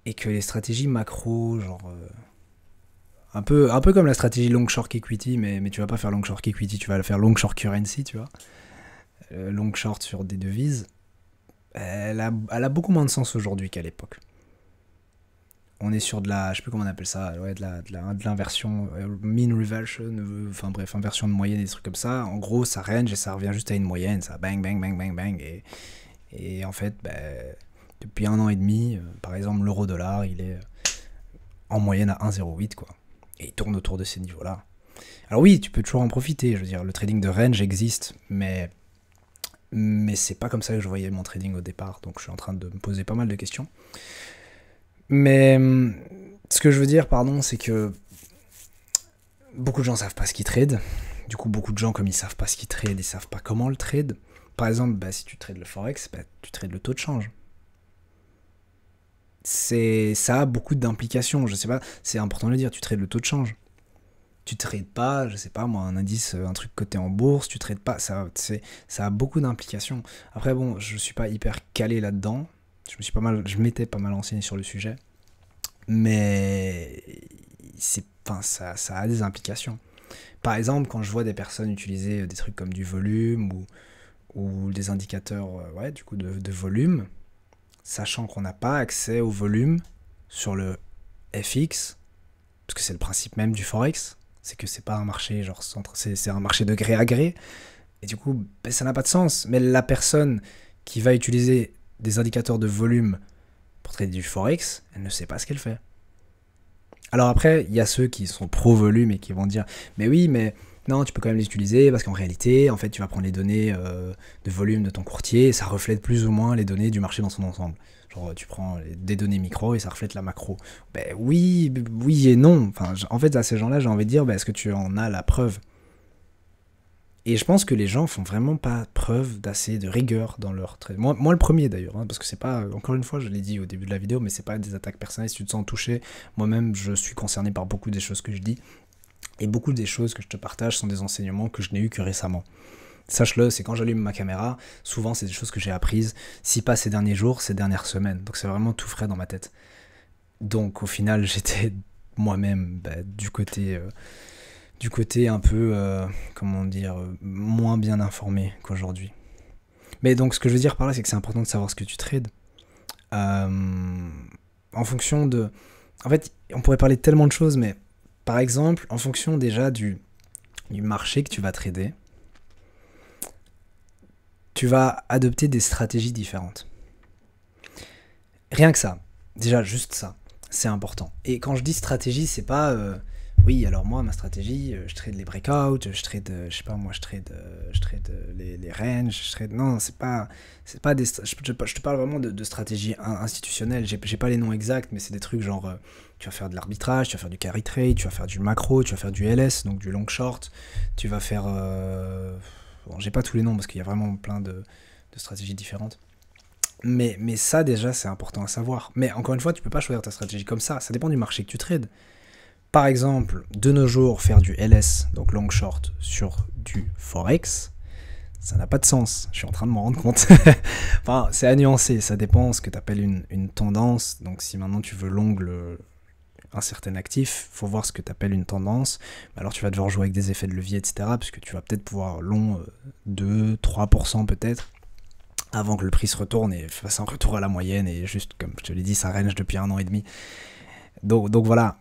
et que les stratégies macro, genre... un peu comme la stratégie long short equity, mais tu vas pas faire long short equity, tu vas faire long short currency, tu vois. Long short sur des devises, elle a beaucoup moins de sens aujourd'hui qu'à l'époque. On est sur de la, je sais plus comment on appelle ça, ouais, de l'inversion, mean reversion, enfin bref, inversion de moyenne, des trucs comme ça. En gros, ça range et ça revient juste à une moyenne, ça bang, bang, bang, bang, bang. Et en fait, depuis 1 an et demi, par exemple, l'euro-dollar, il est en moyenne à 1,08, quoi. Et il tourne autour de ces niveaux-là. Alors oui, tu peux toujours en profiter, je veux dire, le trading de range existe, mais c'est pas comme ça que je voyais mon trading au départ, donc je suis en train de me poser pas mal de questions. Mais ce que je veux dire, c'est que beaucoup de gens savent pas ce qu'ils tradent. Du coup, beaucoup de gens, comme ils savent pas ce qu'ils tradent, ils savent pas comment le trade. Par exemple, si tu trades le Forex, tu trades le taux de change. Ça a beaucoup d'implications, je sais pas, c'est important de le dire, tu trades le taux de change. Tu trades pas, je sais pas moi, un indice, un truc coté en bourse, tu trades pas, ça a beaucoup d'implications. Après bon, je suis pas hyper calé là-dedans, je m'étais pas mal renseigné sur le sujet, mais enfin, ça a des implications. Par exemple, quand je vois des personnes utiliser des trucs comme du volume ou des indicateurs ouais, du coup de volume, sachant qu'on n'a pas accès au volume sur le FX, parce que c'est le principe même du Forex, c'est que c'est pas un marché genre c'est un marché de gré à gré, et du coup ben, ça n'a pas de sens. Mais la personne qui va utiliser des indicateurs de volume pour trader du Forex, elle ne sait pas ce qu'elle fait. Alors après, il y a ceux qui sont pro-volume et qui vont dire mais oui, mais non, tu peux quand même les utiliser parce qu'en réalité, en fait, tu vas prendre les données de volume de ton courtier et ça reflète plus ou moins les données du marché dans son ensemble. Genre, tu prends des données micro et ça reflète la macro. Ben oui, oui et non. Enfin, en fait, à ces gens-là, j'ai envie de dire, ben, est-ce que tu en as la preuve? Et je pense que les gens font vraiment pas preuve d'assez de rigueur dans leur trade. Moi le premier d'ailleurs, hein, parce que c'est pas, encore une fois, je l'ai dit au début de la vidéo, mais c'est pas des attaques personnelles. Si tu te sens touché, moi-même, je suis concerné par beaucoup des choses que je dis. Et beaucoup des choses que je te partage sont des enseignements que je n'ai eu que récemment. Sache-le, c'est quand j'allume ma caméra, souvent c'est des choses que j'ai apprises, si pas ces derniers jours, ces dernières semaines. Donc c'est vraiment tout frais dans ma tête. Donc au final, j'étais moi-même du côté un peu, comment dire, moins bien informé qu'aujourd'hui. Mais donc ce que je veux dire par là, c'est que c'est important de savoir ce que tu trades. En fonction de... En fait, on pourrait parler de tellement de choses, mais par exemple, en fonction déjà du marché que tu vas trader, tu vas adopter des stratégies différentes. Rien que ça, déjà juste ça, c'est important. Et quand je dis stratégie, c'est pas oui, alors moi ma stratégie, je trade les breakouts, je trade je sais pas moi, je trade les ranges, je trade non, c'est pas des je te parle vraiment de stratégie institutionnelle, j'ai pas les noms exacts, mais c'est des trucs genre tu vas faire de l'arbitrage, tu vas faire du carry trade, tu vas faire du macro, tu vas faire du LS, donc du long short, tu vas faire bon, j'ai pas tous les noms parce qu'il y a vraiment plein de stratégies différentes. Mais ça déjà c'est important à savoir. Mais encore une fois, tu peux pas choisir ta stratégie comme ça dépend du marché que tu trades. Par exemple, de nos jours, faire du LS, donc long short, sur du Forex, ça n'a pas de sens. Je suis en train de m'en rendre compte. Enfin, c'est à nuancer, ça dépend ce que tu appelles une tendance. Donc si maintenant tu veux long un certain actif, faut voir ce que tu appelles une tendance. Alors tu vas devoir jouer avec des effets de levier, etc. Puisque tu vas peut-être pouvoir long 2-3% peut-être, avant que le prix se retourne et fasse un retour à la moyenne. Et juste, comme je te l'ai dit, ça range depuis 1 an et demi. Donc voilà,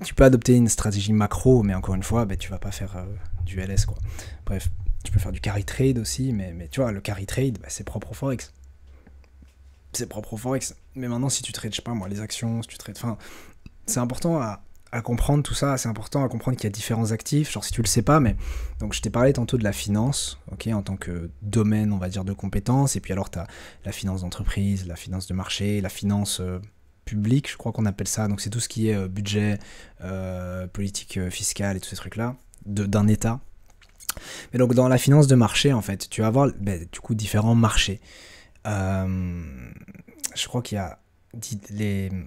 tu peux adopter une stratégie macro, mais encore une fois, bah, tu vas pas faire du LS, quoi. Bref, tu peux faire du carry trade aussi, mais tu vois, le carry trade, bah, c'est propre au Forex. C'est propre au Forex. Mais maintenant, si tu trades, je sais pas moi, les actions, si tu trades... Enfin, c'est important à comprendre tout ça, c'est important à comprendre qu'il y a différents actifs, genre si tu le sais pas, mais... Donc je t'ai parlé tantôt de la finance, ok, en tant que domaine, on va dire, de compétences, et puis alors tu as la finance d'entreprise, la finance de marché, la finance... public, je crois qu'on appelle ça, donc c'est tout ce qui est budget, politique fiscale et tous ces trucs-là, d'un État. Mais donc dans la finance de marché, en fait, tu vas avoir du coup différents marchés. Je crois qu'il y a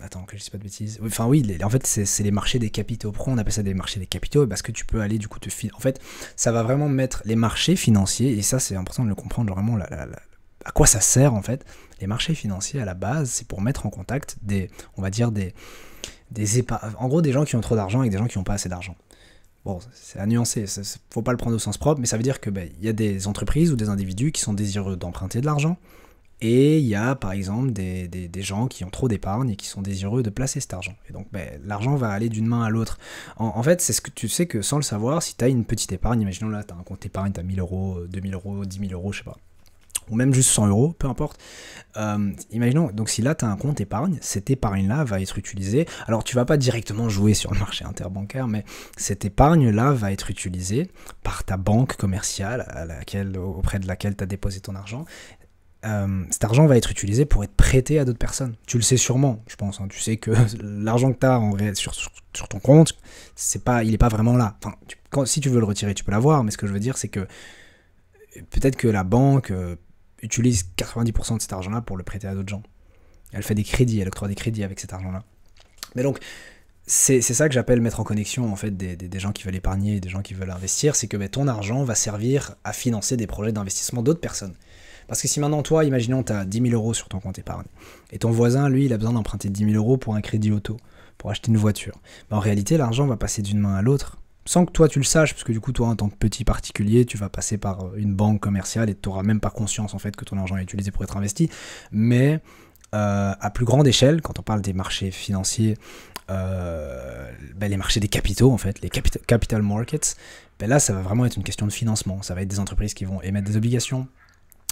Attends, que je dise pas de bêtises. Enfin oui, en fait, c'est les marchés des capitaux. Pourquoi on appelle ça des marchés des capitaux? Parce que tu peux aller du coup En fait, ça va vraiment mettre les marchés financiers, et ça c'est important de le comprendre, vraiment à quoi ça sert en fait. Les marchés financiers à la base, c'est pour mettre en contact on va dire des en gros des gens qui ont trop d'argent avec des gens qui n'ont pas assez d'argent. Bon, c'est à nuancer, faut pas le prendre au sens propre, mais ça veut dire que y a des entreprises ou des individus qui sont désireux d'emprunter de l'argent, et il y a par exemple des gens qui ont trop d'épargne et qui sont désireux de placer cet argent. Et donc l'argent va aller d'une main à l'autre. En fait, c'est ce que tu sais que sans le savoir, si tu as une petite épargne, imaginons là, tu as un compte épargne, tu as 1000 euros, 2000 euros, 10 000 euros, je sais pas, ou même juste 100 euros, peu importe. Imaginons, donc si là tu as un compte épargne, cette épargne-là va être utilisée. Alors tu vas pas directement jouer sur le marché interbancaire, mais cette épargne-là va être utilisée par ta banque commerciale auprès de laquelle tu as déposé ton argent. Cet argent va être utilisé pour être prêté à d'autres personnes. Tu le sais sûrement, je pense. Hein. Tu sais que l'argent que tu as sur ton compte, il n'est pas vraiment là. Enfin, si tu veux le retirer, tu peux l'avoir, mais ce que je veux dire, c'est que peut-être que la banque utilise 90% de cet argent-là pour le prêter à d'autres gens. Elle fait des crédits, elle octroie des crédits avec cet argent-là. Mais donc, c'est ça que j'appelle mettre en connexion en fait des gens qui veulent épargner et des gens qui veulent investir, c'est que ben, ton argent va servir à financer des projets d'investissement d'autres personnes. Parce que si maintenant toi, imaginons tu as 10 000 euros sur ton compte épargne, et ton voisin, lui, il a besoin d'emprunter 10 000 euros pour un crédit auto, pour acheter une voiture, ben, en réalité l'argent va passer d'une main à l'autre, sans que toi tu le saches, parce que du coup toi en tant que petit particulier, tu vas passer par une banque commerciale et tu n'auras même pas conscience en fait que ton argent est utilisé pour être investi, mais à plus grande échelle, quand on parle des marchés financiers, ben les marchés des capitaux en fait, les capital markets, ben là ça va vraiment être une question de financement. Ça va être des entreprises qui vont émettre des obligations,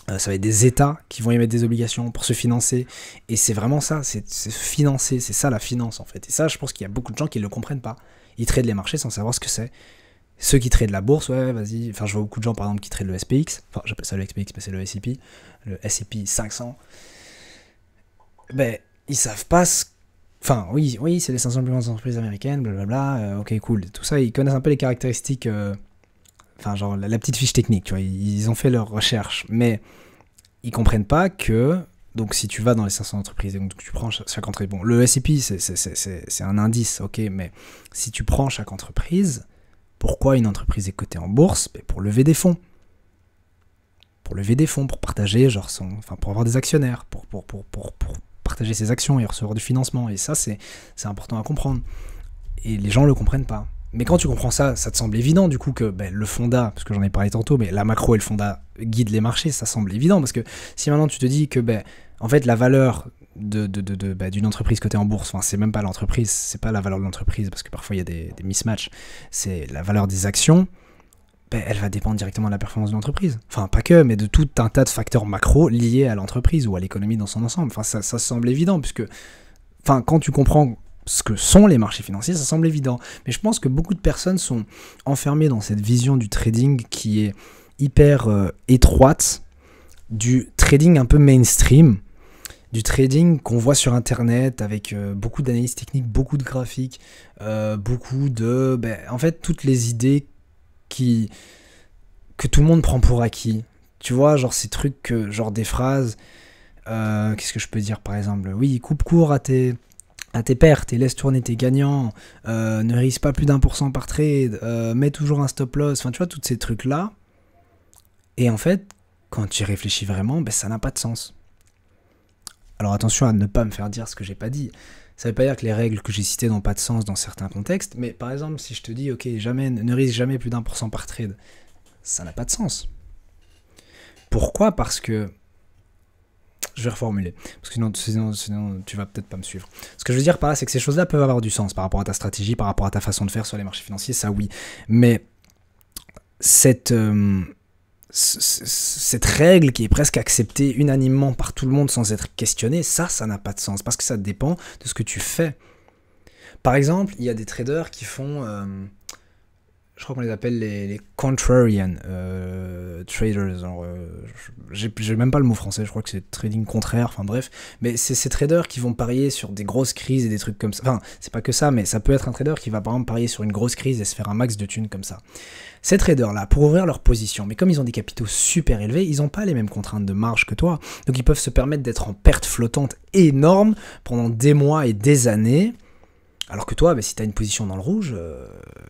ça va être des États qui vont émettre des obligations pour se financer, et c'est vraiment ça, c'est se financer, c'est ça la finance en fait. Et ça, je pense qu'il y a beaucoup de gens qui ne le comprennent pas. Ils tradent les marchés sans savoir ce que c'est. Ceux qui tradent la bourse, ouais, vas-y. Enfin, je vois beaucoup de gens par exemple qui tradent le SPX, enfin j'appelle ça le SPX, mais c'est le S&P, le S&P 500. Ben, ils savent pas ce... Enfin, oui, c'est les 500 plus grandes entreprises américaines, blablabla, ok, cool. Tout ça, ils connaissent un peu les caractéristiques, enfin, genre la petite fiche technique, tu vois, ils ont fait leurs recherches, mais ils comprennent pas que, donc si tu vas dans les 500 entreprises, et donc tu prends chaque entreprise, bon, le S&P, c'est un indice, ok, mais si tu prends chaque entreprise, pourquoi une entreprise est cotée en bourse? Ben, pour lever des fonds. Pour lever des fonds, pour partager, genre, enfin, pour avoir des actionnaires, pour partager ses actions et recevoir du financement. Et ça, c'est important à comprendre. Et les gens ne le comprennent pas. Mais quand tu comprends ça, ça te semble évident du coup que ben, le fonda, parce que j'en ai parlé tantôt, mais la macro et le fonda guident les marchés, ça semble évident. Parce que si maintenant tu te dis que ben, en fait, la valeur d'une entreprise cotée en bourse, enfin, c'est même pas l'entreprise, c'est pas la valeur de l'entreprise, parce que parfois il y a des mismatchs, c'est la valeur des actions, ben, elle va dépendre directement de la performance de l'entreprise. Enfin, pas que, mais de tout un tas de facteurs macro liés à l'entreprise ou à l'économie dans son ensemble. Enfin, ça semble évident, puisque enfin, quand tu comprends ce que sont les marchés financiers, ça semble évident. Mais je pense que beaucoup de personnes sont enfermées dans cette vision du trading qui est hyper étroite, du trading un peu mainstream, du trading qu'on voit sur Internet avec beaucoup d'analyses techniques, beaucoup de graphiques, beaucoup de... Ben, en fait, toutes les idées que tout le monde prend pour acquis. Tu vois, genre ces trucs, genre des phrases... qu'est-ce que je peux dire par exemple? Oui, coupe court à tes pertes et laisse tourner tes gagnants, ne risque pas plus d'1% par trade, mets toujours un stop loss, enfin tu vois, tous ces trucs-là. Et en fait, quand tu y réfléchis vraiment, ben, ça n'a pas de sens. Alors attention à ne pas me faire dire ce que j'ai pas dit. Ça veut pas dire que les règles que j'ai citées n'ont pas de sens dans certains contextes, mais par exemple, si je te dis, ok, ne risque jamais plus d'1% par trade, ça n'a pas de sens. Pourquoi? Parce que je vais reformuler, parce que sinon tu vas peut-être pas me suivre. Ce que je veux dire par là, c'est que ces choses-là peuvent avoir du sens par rapport à ta stratégie, par rapport à ta façon de faire sur les marchés financiers, ça oui. Mais cette règle qui est presque acceptée unanimement par tout le monde sans être questionnée, ça n'a pas de sens, parce que ça dépend de ce que tu fais. Par exemple, il y a des traders qui font... je crois qu'on les appelle les contrarian traders. J'ai même pas le mot français, je crois que c'est trading contraire, enfin bref. Mais c'est ces traders qui vont parier sur des grosses crises et des trucs comme ça. Enfin, c'est pas que ça, mais ça peut être un trader qui va par exemple parier sur une grosse crise et se faire un max de thunes comme ça. Ces traders-là, pour ouvrir leur position, mais comme ils ont des capitaux super élevés, ils n'ont pas les mêmes contraintes de marge que toi. Donc ils peuvent se permettre d'être en perte flottante énorme pendant des mois et des années. Alors que toi, bah, si tu as une position dans le rouge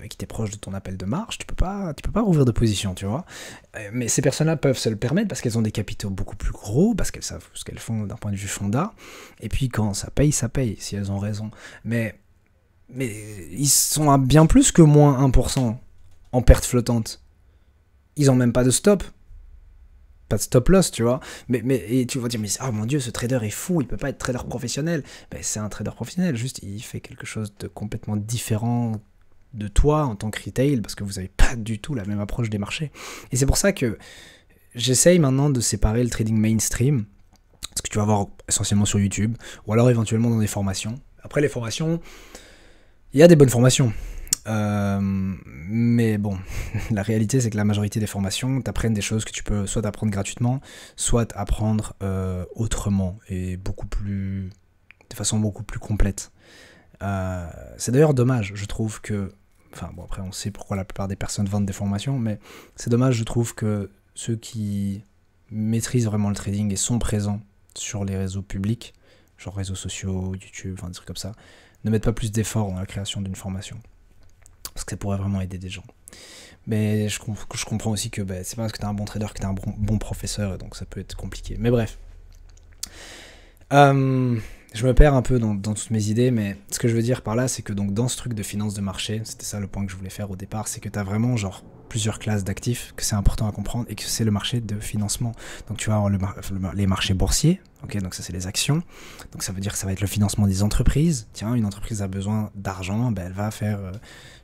et que tu es proche de ton appel de marge, tu peux pas rouvrir de position, tu vois. Mais ces personnes-là peuvent se le permettre parce qu'elles ont des capitaux beaucoup plus gros, parce qu'elles savent ce qu'elles font d'un point de vue fonda. Et puis quand ça paye, si elles ont raison. Mais ils sont à bien plus que moins 1% en perte flottante. Ils ont même pas de stop. Pas de stop loss, tu vois. Et tu vas dire, mais oh mon dieu, ce trader est fou, il peut pas être trader professionnel. Ben, c'est un trader professionnel, juste il fait quelque chose de complètement différent de toi en tant que retail, parce que vous avez pas du tout la même approche des marchés. Et c'est pour ça que j'essaye maintenant de séparer le trading mainstream, ce que tu vas voir essentiellement sur YouTube, ou alors éventuellement dans des formations. Après les formations, il y a des bonnes formations. Mais bon, la réalité c'est que la majorité des formations t'apprennent des choses que tu peux soit apprendre gratuitement, soit apprendre autrement et de façon beaucoup plus complète. C'est d'ailleurs dommage, je trouve que, enfin bon après on sait pourquoi la plupart des personnes vendent des formations, mais c'est dommage, je trouve que ceux qui maîtrisent vraiment le trading et sont présents sur les réseaux publics, genre réseaux sociaux, YouTube, enfin des trucs comme ça, ne mettent pas plus d'efforts dans la création d'une formation. Parce que ça pourrait vraiment aider des gens. Mais je comprends aussi que c'est pas parce que t'es un bon trader que t'es un bon professeur, et donc ça peut être compliqué. Mais bref. Je me perds un peu dans toutes mes idées, mais ce que je veux dire par là, c'est que donc dans ce truc de finance de marché, c'était ça le point que je voulais faire au départ, c'est que t'as vraiment genre plusieurs classes d'actifs, que c'est important à comprendre, et que c'est le marché de financement. Donc tu vas avoir les marchés boursiers, ok, donc ça c'est les actions, donc ça veut dire que ça va être le financement des entreprises. Tiens, une entreprise a besoin d'argent, elle va faire,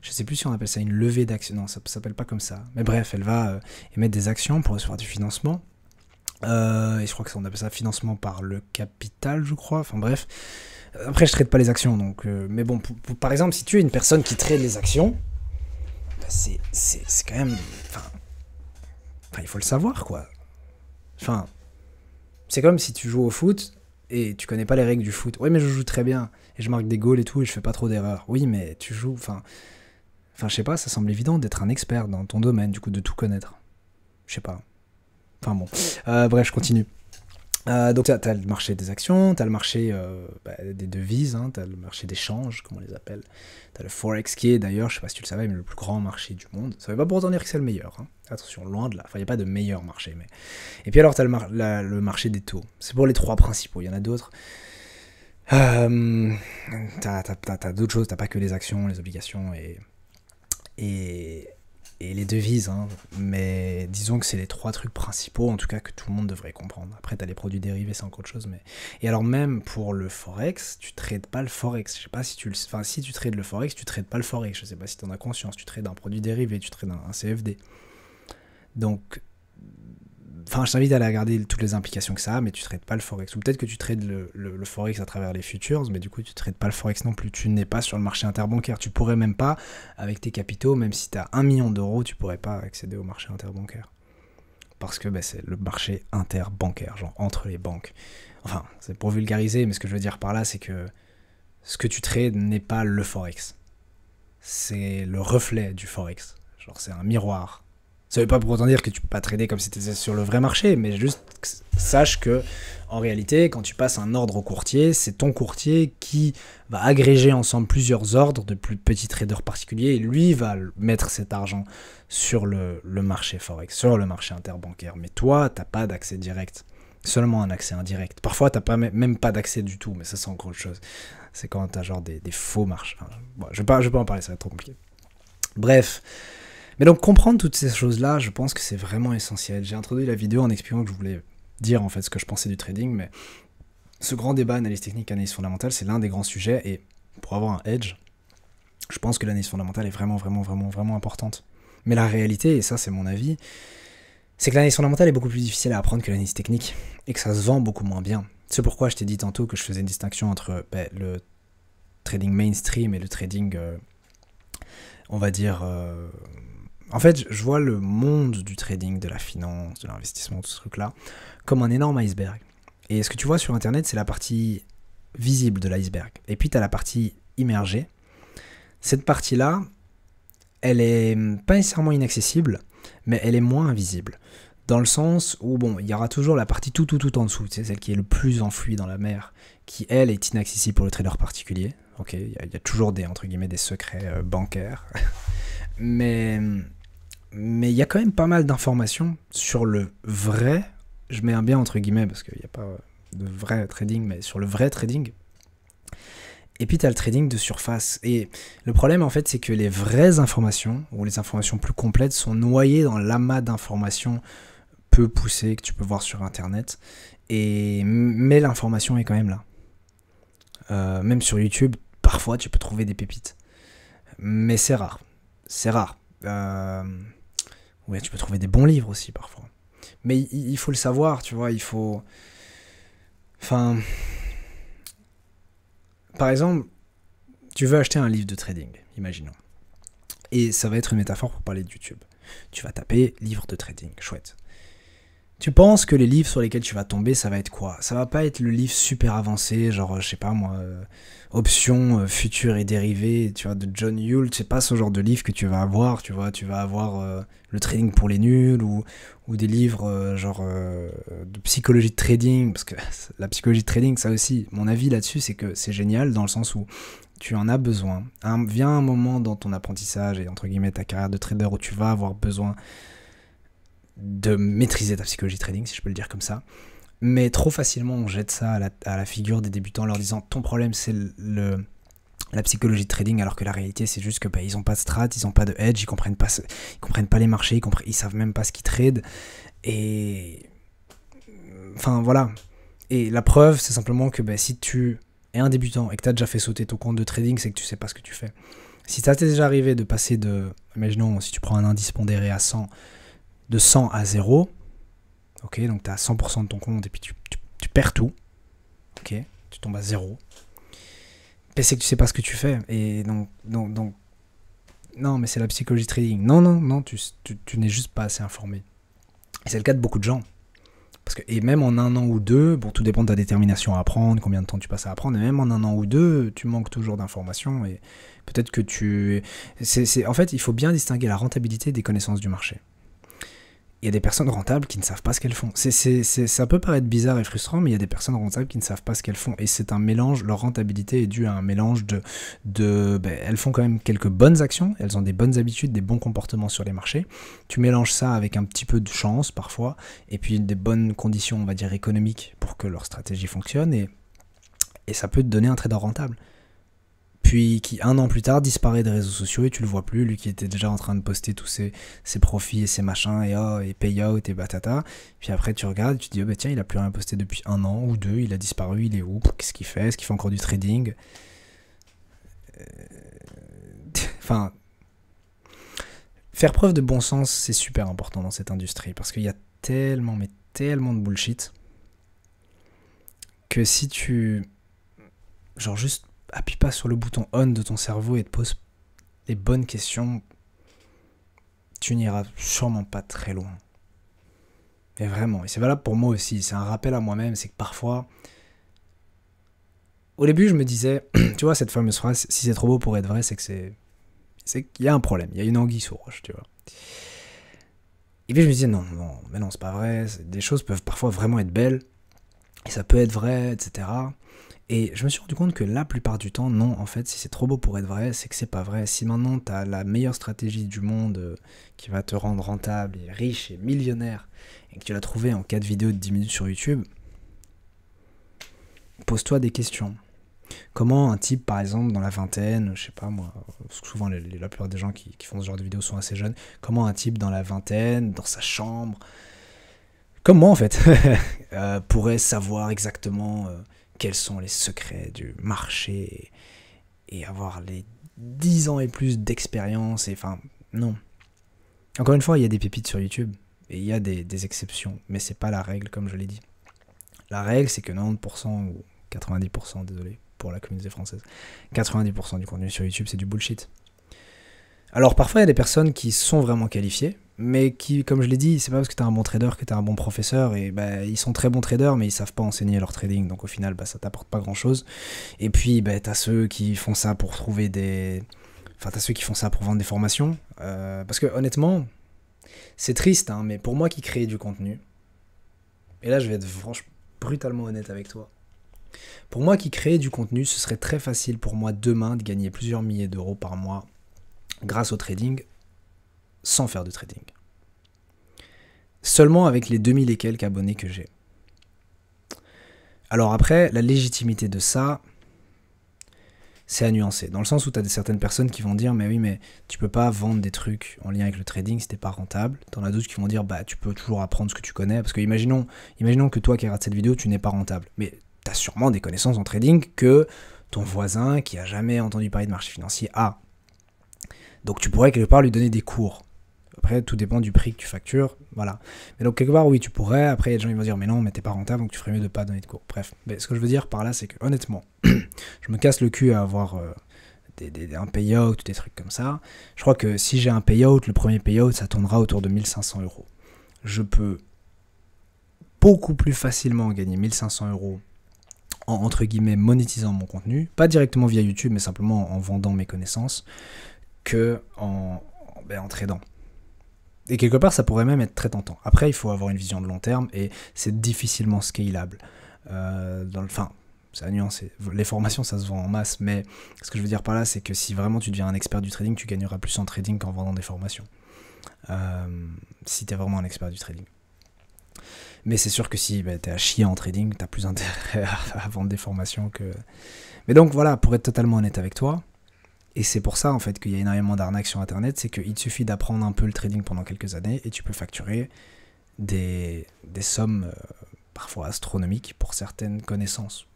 je sais plus si on appelle ça une levée d'actions, non, ça s'appelle pas comme ça, mais bref, elle va émettre des actions pour recevoir du financement. Et je crois que on appelle ça financement par le capital, je crois. Enfin bref. Après, je trade pas les actions, donc. Mais bon, par exemple, si tu es une personne qui trade les actions, c'est quand même. Enfin, il faut le savoir, quoi. Enfin, c'est comme si tu joues au foot et tu connais pas les règles du foot. Oui, mais je joue très bien et je marque des goals et tout et je fais pas trop d'erreurs. Oui, mais tu joues. Enfin, je sais pas. Ça semble évident d'être un expert dans ton domaine, du coup, de tout connaître. Je sais pas. Enfin bon, bref, je continue. Donc t'as le marché des actions, t'as le marché des devises, hein, t'as le marché des changes, comme on les appelle. T'as le Forex qui est d'ailleurs, je sais pas si tu le savais, mais le plus grand marché du monde. Ça veut pas pour autant dire que c'est le meilleur. Hein. Attention, loin de là. Enfin, il n'y a pas de meilleur marché. Mais... Et puis alors t'as le marché des taux. C'est pour les trois principaux, il y en a d'autres. T'as d'autres choses, t'as pas que les actions, les obligations et les devises, hein. Mais disons que c'est les trois trucs principaux, en tout cas que tout le monde devrait comprendre. Après, t'as les produits dérivés, c'est encore autre chose. Mais... Et alors même pour le Forex, tu trades pas le Forex. Je sais pas si tu Enfin, si tu trades le Forex, tu trades pas le Forex. Je sais pas si t'en as conscience. Tu trades un produit dérivé, tu trades un CFD. Donc... Enfin, je t'invite à aller regarder toutes les implications que ça a, mais tu trades pas le Forex. Ou peut-être que tu trades le Forex à travers les futures, mais du coup, tu trades pas le Forex non plus. Tu n'es pas sur le marché interbancaire. Tu pourrais même pas, avec tes capitaux, même si tu as 1 million d'euros, tu pourrais pas accéder au marché interbancaire. Parce que c'est le marché interbancaire, genre entre les banques. Enfin, c'est pour vulgariser, mais ce que je veux dire par là, c'est que ce que tu trades n'est pas le Forex. C'est le reflet du Forex. Genre, c'est un miroir. Ça veut pas pour autant dire que tu peux pas trader comme si tu étais sur le vrai marché, mais juste sache que, en réalité, quand tu passes un ordre au courtier, c'est ton courtier qui va agréger ensemble plusieurs ordres de plus petits traders particuliers, et lui va mettre cet argent sur le marché Forex, sur le marché interbancaire. Mais toi, t'as pas d'accès direct, seulement un accès indirect. Parfois, t'as pas, même pas d'accès du tout, mais ça c'est encore autre chose. C'est quand t'as genre des faux marchés. Enfin, bon, je vais pas en parler, ça va être trop compliqué. Bref. Mais donc comprendre toutes ces choses-là, je pense que c'est vraiment essentiel. J'ai introduit la vidéo en expliquant que je voulais dire en fait ce que je pensais du trading, mais ce grand débat analyse technique, analyse fondamentale, c'est l'un des grands sujets, et pour avoir un edge, je pense que l'analyse fondamentale est vraiment importante. Mais la réalité, et ça c'est mon avis, c'est que l'analyse fondamentale est beaucoup plus difficile à apprendre que l'analyse technique, et que ça se vend beaucoup moins bien. C'est pourquoi je t'ai dit tantôt que je faisais une distinction entre le trading mainstream et le trading, on va dire... En fait, je vois le monde du trading, de la finance, de l'investissement, tout ce truc-là, comme un énorme iceberg. Et ce que tu vois sur Internet, c'est la partie visible de l'iceberg. Et puis, tu as la partie immergée. Cette partie-là, elle est pas nécessairement inaccessible, mais elle est moins visible. Dans le sens où, bon, il y aura toujours la partie tout en dessous, c'est celle qui est le plus enfouie dans la mer, qui, elle, est inaccessible pour le trader particulier. Ok, il y a toujours des, entre guillemets, des secrets bancaires. Mais il y a quand même pas mal d'informations sur le vrai, je mets un bien entre guillemets parce qu'il n'y a pas de vrai trading, mais sur le vrai trading. Et puis tu as le trading de surface. Et le problème en fait, c'est que les vraies informations, ou les informations plus complètes, sont noyées dans l'amas d'informations peu poussées que tu peux voir sur Internet. Mais l'information est quand même là. Même sur YouTube, parfois tu peux trouver des pépites. Mais c'est rare. C'est rare. Ouais, tu peux trouver des bons livres aussi parfois. Mais il faut le savoir, tu vois, il faut... Enfin... Par exemple, tu veux acheter un livre de trading, imaginons. Et ça va être une métaphore pour parler de YouTube. Tu vas taper livre de trading, chouette. Tu penses que les livres sur lesquels tu vas tomber, ça va être quoi? Ça va pas être le livre super avancé, genre, je sais pas moi, options, futures et dérivées, tu vois, de John Yule. C'est pas ce genre de livre que tu vas avoir, tu vois. Tu vas avoir le trading pour les nuls ou des livres de psychologie de trading, parce que la psychologie de trading, ça aussi, mon avis là-dessus, c'est que c'est génial dans le sens où tu en as besoin. Vient un moment dans ton apprentissage et entre guillemets ta carrière de trader où tu vas avoir besoin de maîtriser ta psychologie trading, si je peux le dire comme ça. Mais trop facilement, on jette ça à la figure des débutants en leur disant ton problème, c'est la psychologie de trading, alors que la réalité, c'est juste que ils ont pas de strat, ils ont pas de hedge, ils comprennent pas les marchés, ils savent même pas ce qu'ils tradent. Et enfin voilà. Et la preuve, c'est simplement que si tu es un débutant et que tu as déjà fait sauter ton compte de trading, c'est que tu sais pas ce que tu fais. Si ça t'est déjà arrivé de passer imaginons, si tu prends un indice pondéré à 100, de 100 à 0, ok, donc tu as 100% de ton compte et puis tu perds tout, ok, tu tombes à 0, mais c'est que tu sais pas ce que tu fais, et donc non, mais c'est la psychologie trading, non, tu n'es juste pas assez informé, et c'est le cas de beaucoup de gens, et même en un an ou deux, bon, tout dépend de ta détermination à apprendre, combien de temps tu passes à apprendre, et même en un an ou deux, tu manques toujours d'informations, et peut-être que en fait, il faut bien distinguer la rentabilité des connaissances du marché. Il y a des personnes rentables qui ne savent pas ce qu'elles font. Ça peut paraître bizarre et frustrant, mais il y a des personnes rentables qui ne savent pas ce qu'elles font. Et c'est un mélange, leur rentabilité est due à un mélange elles font quand même quelques bonnes actions, elles ont des bonnes habitudes, des bons comportements sur les marchés. Tu mélanges ça avec un petit peu de chance parfois, et puis des bonnes conditions, on va dire, économiques pour que leur stratégie fonctionne, et ça peut te donner un trader rentable. Puis qui, un an plus tard, disparaît des réseaux sociaux et tu le vois plus, lui qui était déjà en train de poster tous ses profits et ses machins et payout et batata. Puis après tu regardes et tu te dis, tiens, il a plus rien posté depuis un an ou deux, il a disparu, il est où? Qu'est-ce qu'il fait? Est-ce qu'il fait encore du trading? Enfin, faire preuve de bon sens, c'est super important dans cette industrie parce qu'il y a tellement de bullshit que si tu... genre juste appuie pas sur le bouton on de ton cerveau et te pose les bonnes questions, tu n'iras sûrement pas très loin. Et vraiment, et c'est valable pour moi aussi, c'est un rappel à moi-même, c'est que parfois, au début je me disais, tu vois cette fameuse phrase, si c'est trop beau pour être vrai, c'est qu'il y a un problème, il y a une anguille sous roche, tu vois. Et puis je me disais, non, c'est pas vrai, des choses peuvent parfois vraiment être belles, et ça peut être vrai, etc. Et je me suis rendu compte que la plupart du temps, non, en fait, si c'est trop beau pour être vrai, c'est que c'est pas vrai. Si maintenant t'as la meilleure stratégie du monde qui va te rendre rentable et riche et millionnaire, et que tu l'as trouvée en 4 vidéos de 10 minutes sur YouTube, pose-toi des questions. Comment un type, par exemple, dans la vingtaine, je sais pas moi, parce que souvent la plupart des gens qui font ce genre de vidéos sont assez jeunes, comment un type dans la vingtaine, dans sa chambre, comme moi en fait, pourrait savoir exactement... quels sont les secrets du marché et avoir les 10 ans et plus d'expérience, et enfin, non. Encore une fois, il y a des pépites sur YouTube, et il y a des exceptions, mais c'est pas la règle, comme je l'ai dit. La règle, c'est que 90% ou 90%, désolé pour la communauté française, 90% du contenu sur YouTube, c'est du bullshit. Alors parfois, il y a des personnes qui sont vraiment qualifiées, mais qui, comme je l'ai dit, c'est pas parce que t'es un bon trader que t'es un bon professeur, et ils sont très bons traders, mais ils savent pas enseigner leur trading, donc au final, ça t'apporte pas grand chose. Et puis, t'as ceux qui font ça pour trouver t'as ceux qui font ça pour vendre des formations, parce que honnêtement, c'est triste, hein, mais pour moi qui crée du contenu, et là je vais être franchement brutalement honnête avec toi, pour moi qui crée du contenu, ce serait très facile pour moi demain de gagner plusieurs milliers d'euros par mois grâce au trading, sans faire de trading. Seulement avec les 2000 et quelques abonnés que j'ai. Alors après, la légitimité de ça, c'est à nuancer. Dans le sens où tu as certaines personnes qui vont dire, mais oui, mais tu peux pas vendre des trucs en lien avec le trading si t'es pas rentable. T'en as d'autres qui vont dire, tu peux toujours apprendre ce que tu connais. Parce que imaginons que toi qui regardes cette vidéo, tu n'es pas rentable. Mais tu as sûrement des connaissances en trading que ton voisin qui a jamais entendu parler de marché financier a. Donc tu pourrais quelque part lui donner des cours. Après, tout dépend du prix que tu factures, voilà. Mais donc quelque part, oui, tu pourrais. Après, il y a des gens qui vont dire, mais non, mais t'es pas rentable, donc tu ferais mieux de pas donner de cours. Bref, mais ce que je veux dire par là, c'est que honnêtement, je me casse le cul à avoir un payout ou des trucs comme ça. Je crois que si j'ai un payout, le premier payout, ça tournera autour de 1500 euros. Je peux beaucoup plus facilement gagner 1500 euros en, entre guillemets, monétisant mon contenu, pas directement via YouTube, mais simplement en vendant mes connaissances, que en tradant. Et quelque part, ça pourrait même être très tentant. Après, il faut avoir une vision de long terme et c'est difficilement scalable. Enfin, c'est à nuancer. Les formations, ça se vend en masse, mais ce que je veux dire par là, c'est que si vraiment tu deviens un expert du trading, tu gagneras plus en trading qu'en vendant des formations. Si tu es vraiment un expert du trading. Mais c'est sûr que si tu es à chier en trading, tu as plus intérêt à vendre des formations que... Mais donc voilà, pour être totalement honnête avec toi, et c'est pour ça en fait qu'il y a énormément d'arnaques sur internet, c'est qu'il te suffit d'apprendre un peu le trading pendant quelques années et tu peux facturer des sommes parfois astronomiques pour certaines connaissances.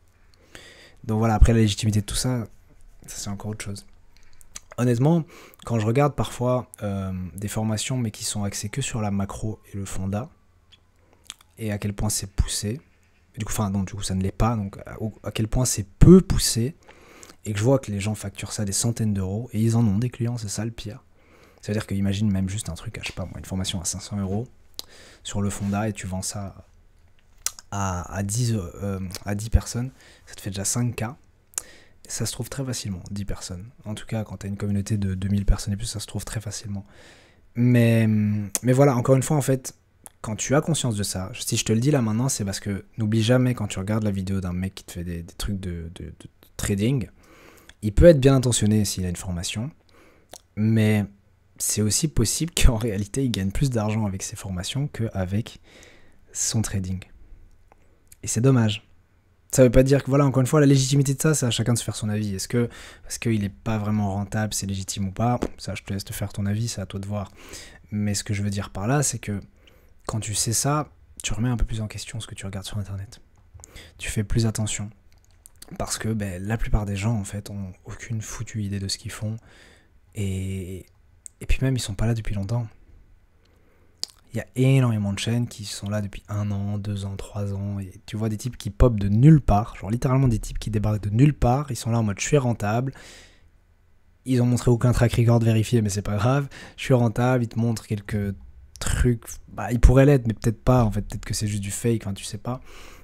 Donc voilà, après la légitimité de tout ça, ça c'est encore autre chose. Honnêtement, quand je regarde parfois des formations mais qui sont axées que sur la macro et le fonda, et à quel point c'est poussé, du coup ça ne l'est pas, donc à quel point c'est peu poussé, et que je vois que les gens facturent ça des centaines d'euros, et ils en ont des clients, c'est ça le pire. C'est-à-dire que imagine même juste un truc, je sais pas moi, une formation à 500 euros sur le fonda, et tu vends ça à 10 personnes, ça te fait déjà 5K. Ça se trouve très facilement, 10 personnes. En tout cas, quand tu as une communauté de 2000 personnes et plus, ça se trouve très facilement. Mais voilà, encore une fois, en fait, quand tu as conscience de ça, si je te le dis là maintenant, c'est parce que n'oublie jamais quand tu regardes la vidéo d'un mec qui te fait des trucs de trading, il peut être bien intentionné s'il a une formation, mais c'est aussi possible qu'en réalité, il gagne plus d'argent avec ses formations qu'avec son trading. Et c'est dommage. Ça veut pas dire que, voilà, encore une fois, la légitimité de ça, c'est à chacun de se faire son avis. Est-ce que, parce qu'il n'est pas vraiment rentable, c'est légitime ou pas? Ça, je te laisse te faire ton avis, c'est à toi de voir. Mais ce que je veux dire par là, c'est que quand tu sais ça, tu remets un peu plus en question ce que tu regardes sur Internet. Tu fais plus attention. Parce que la plupart des gens, en fait, ont aucune foutue idée de ce qu'ils font. Et puis même, ils sont pas là depuis longtemps. Il y a énormément de chaînes qui sont là depuis 1 an, 2 ans, 3 ans. Et tu vois des types qui popent de nulle part. Genre littéralement des types qui débarquent de nulle part. Ils sont là en mode je suis rentable. Ils ont montré aucun track record vérifié, mais c'est pas grave. Je suis rentable. Ils te montrent quelques trucs. Ils pourraient l'être, mais peut-être pas. En fait, peut-être que c'est juste du fake. Enfin, tu sais pas.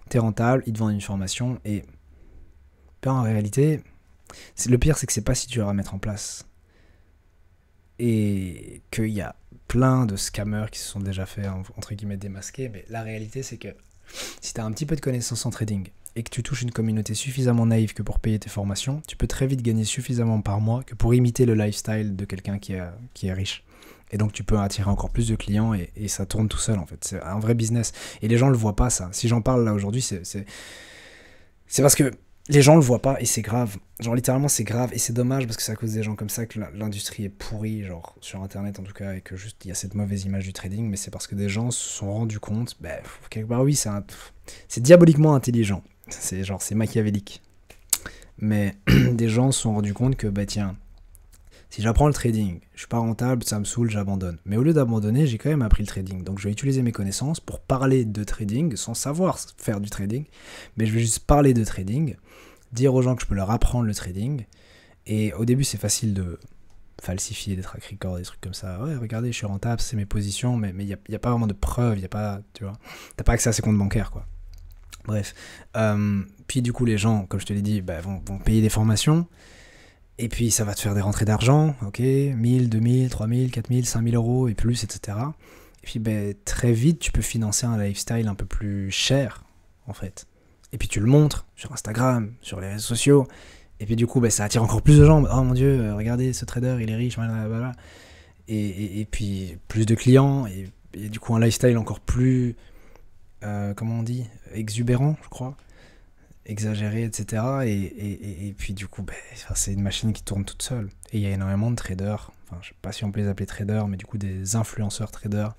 T'es rentable. Ils te vendent une formation. Et en réalité, le pire, c'est que c'est pas si dur à mettre en place. Et qu'il y a plein de scammers qui se sont déjà fait, entre guillemets, démasquer. Mais la réalité, c'est que si tu as un petit peu de connaissances en trading et que tu touches une communauté suffisamment naïve que pour payer tes formations, tu peux très vite gagner suffisamment par mois que pour imiter le lifestyle de quelqu'un qui est riche. Et donc tu peux attirer encore plus de clients et ça tourne tout seul en fait. C'est un vrai business. Et les gens le voient pas ça. Si j'en parle là aujourd'hui, c'est parce que les gens le voient pas et c'est grave. Genre littéralement c'est grave et c'est dommage parce que c'est à cause des gens comme ça que l'industrie est pourrie, genre sur internet en tout cas, et que juste il y a cette mauvaise image du trading, mais c'est parce que des gens se sont rendus compte, quelque part oui, c'est diaboliquement intelligent. C'est machiavélique. Mais des gens se sont rendus compte que tiens, si j'apprends le trading, je suis pas rentable, ça me saoule, j'abandonne. Mais au lieu d'abandonner, j'ai quand même appris le trading. Donc je vais utiliser mes connaissances pour parler de trading sans savoir faire du trading, mais je vais juste parler de trading, dire aux gens que je peux leur apprendre le trading. Et au début, c'est facile de falsifier des track records, des trucs comme ça. Ouais, regardez, je suis rentable, c'est mes positions, mais il y a pas vraiment de preuves, il y a pas, tu vois, t'as pas accès à ces comptes bancaires, quoi. Bref. Puis du coup, les gens, comme je te l'ai dit, vont payer des formations. Et puis ça va te faire des rentrées d'argent, ok, 1000, 2000, 3000, 4000, 5000 euros et plus, etc. Et puis très vite, tu peux financer un lifestyle un peu plus cher, en fait. Et puis tu le montres sur Instagram, sur les réseaux sociaux. Et puis du coup, ça attire encore plus de gens. Oh mon Dieu, regardez, ce trader, il est riche, blablabla. Et puis plus de clients, et du coup un lifestyle encore plus, comment on dit, exubérant, je crois. Exagéré, etc. Et puis du coup, c'est une machine qui tourne toute seule. Et il y a énormément de traders, enfin je sais pas si on peut les appeler traders, mais du coup des influenceurs traders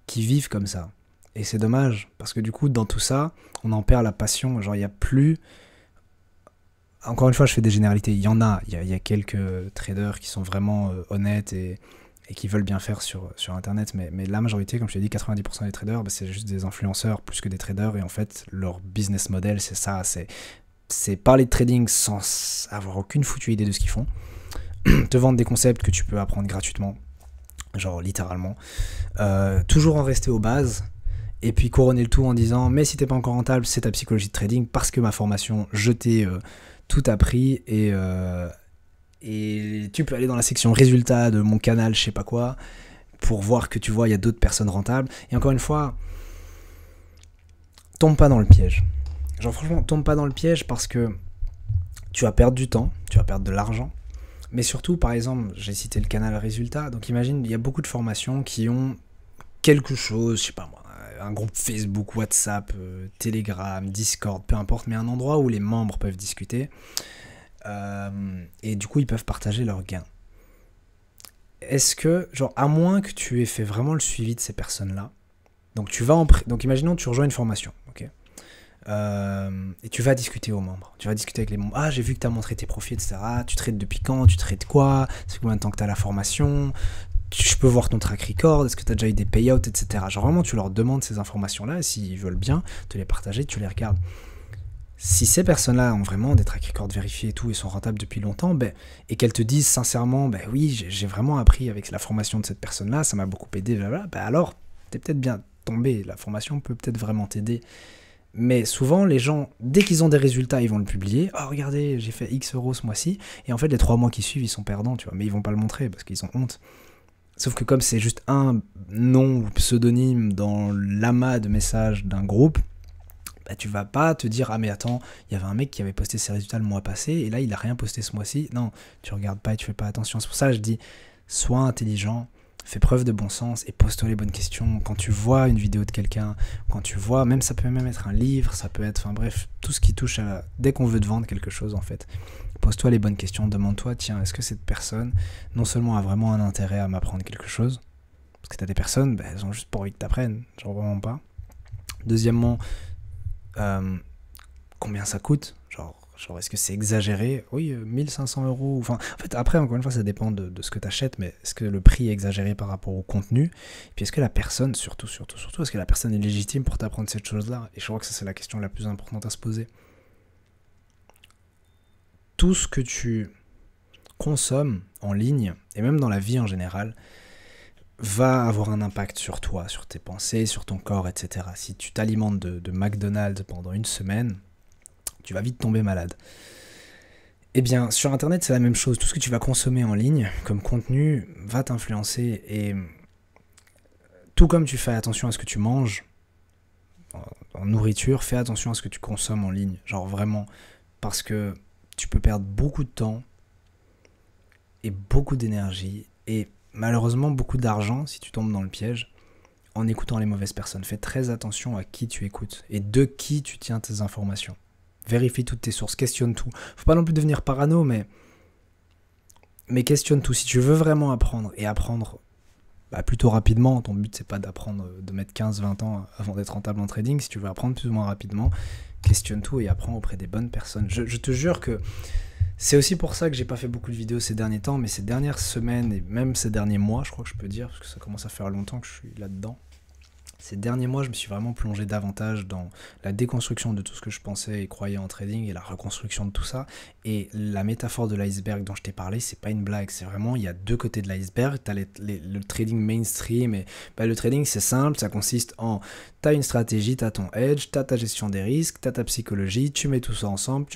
qui vivent comme ça. Et c'est dommage, parce que du coup, dans tout ça, on en perd la passion. Genre, il n'y a plus... Encore une fois, je fais des généralités. Il y en a. Il y a quelques traders qui sont vraiment honnêtes et qui veulent bien faire sur Internet. Mais la majorité, comme je t'ai dit, 90% des traders, c'est juste des influenceurs plus que des traders. Et en fait, leur business model, c'est ça. C'est parler de trading sans avoir aucune foutue idée de ce qu'ils font. Te vendre des concepts que tu peux apprendre gratuitement. Genre, littéralement. Toujours en rester aux bases. Et puis couronner le tout en disant mais si t'es pas encore rentable, c'est ta psychologie de trading parce que ma formation, je t'ai tout appris et tu peux aller dans la section résultats de mon canal, je sais pas quoi, pour voir que tu vois, il y a d'autres personnes rentables. Et encore une fois, tombe pas dans le piège. Genre franchement, tombe pas dans le piège parce que tu vas perdre du temps, tu vas perdre de l'argent. Mais surtout, par exemple, j'ai cité le canal résultats, donc imagine, il y a beaucoup de formations qui ont quelque chose, je sais pas moi, un groupe Facebook, WhatsApp, Telegram, Discord, peu importe, mais un endroit où les membres peuvent discuter. Et du coup, ils peuvent partager leurs gains. Est-ce que, genre, à moins que tu aies fait vraiment le suivi de ces personnes-là, donc tu vas donc imaginons tu rejoins une formation, ok, et tu vas discuter aux membres, tu vas discuter avec les membres. Ah, j'ai vu que tu as montré tes profits, etc. Tu trades depuis quand? Tu trades quoi? C'est combien de temps que tu as la formation? Je peux voir ton track record, est-ce que tu as déjà eu des payouts, etc. Genre vraiment, tu leur demandes ces informations-là, et s'ils veulent bien te les partager, tu les regardes. Si ces personnes-là ont vraiment des track records vérifiés et tout, et sont rentables depuis longtemps, ben, et qu'elles te disent sincèrement, ben oui, j'ai vraiment appris avec la formation de cette personne-là, ça m'a beaucoup aidé, blablabla, ben alors, t'es peut-être bien tombé, la formation peut peut-être vraiment t'aider. Mais souvent, les gens, dès qu'ils ont des résultats, ils vont le publier. Oh, regardez, j'ai fait X euros ce mois-ci. Et en fait, les 3 mois qui suivent, ils sont perdants, tu vois. Mais ils vont pas le montrer parce qu'ils ont honte. Sauf que comme c'est juste un nom ou pseudonyme dans l'amas de messages d'un groupe, bah, tu vas pas te dire ah mais attends, il y avait un mec qui avait posté ses résultats le mois passé et là il a rien posté ce mois-ci. Non, tu regardes pas et tu fais pas attention. C'est pour ça que je dis sois intelligent, fais preuve de bon sens et pose-toi les bonnes questions. Quand tu vois une vidéo de quelqu'un, quand tu vois, même ça peut même être un livre, ça peut être, enfin bref, tout ce qui touche à dès qu'on veut te vendre quelque chose en fait. Pose-toi les bonnes questions, demande-toi, tiens, est-ce que cette personne, non seulement a vraiment un intérêt à m'apprendre quelque chose, parce que t'as des personnes, bah, elles ont juste pas envie que t'apprennes, genre vraiment pas. Deuxièmement, combien ça coûte, genre est-ce que c'est exagéré? Oui, 1500 euros, enfin, en fait, après, encore une fois, ça dépend de ce que t'achètes, mais est-ce que le prix est exagéré par rapport au contenu? Et puis est-ce que la personne, surtout, est-ce que la personne est légitime pour t'apprendre cette chose-là? Et je crois que ça, c'est la question la plus importante à se poser. Tout ce que tu consommes en ligne, et même dans la vie en général, va avoir un impact sur toi, sur tes pensées, sur ton corps, etc. Si tu t'alimentes de McDonald's pendant une semaine, tu vas vite tomber malade. Eh bien, sur Internet, c'est la même chose. Tout ce que tu vas consommer en ligne, comme contenu, va t'influencer. Et tout comme tu fais attention à ce que tu manges, en nourriture, fais attention à ce que tu consommes en ligne. Genre vraiment, parce que tu peux perdre beaucoup de temps et beaucoup d'énergie et malheureusement beaucoup d'argent si tu tombes dans le piège en écoutant les mauvaises personnes. Fais très attention à qui tu écoutes et de qui tu tiens tes informations. Vérifie toutes tes sources, questionne tout. Faut pas non plus devenir parano, mais questionne tout. Si tu veux vraiment apprendre et apprendre plutôt rapidement, ton but c'est pas d'apprendre, de mettre 15-20 ans avant d'être rentable en trading. Si tu veux apprendre plus ou moins rapidement, questionne tout et apprends auprès des bonnes personnes. Je te jure que c'est aussi pour ça que j'ai pas fait beaucoup de vidéos ces derniers temps, mais ces dernières semaines et même ces derniers mois, je crois que je peux dire, parce que ça commence à faire longtemps que je suis là-dedans. Ces derniers mois, je me suis vraiment plongé davantage dans la déconstruction de tout ce que je pensais et croyais en trading et la reconstruction de tout ça. Et la métaphore de l'iceberg dont je t'ai parlé, c'est pas une blague, c'est vraiment, il y a deux côtés de l'iceberg. T'as le trading mainstream et le trading c'est simple, ça consiste en t'as une stratégie, t'as ton edge, t'as ta gestion des risques, t'as ta psychologie, tu mets tout ça ensemble,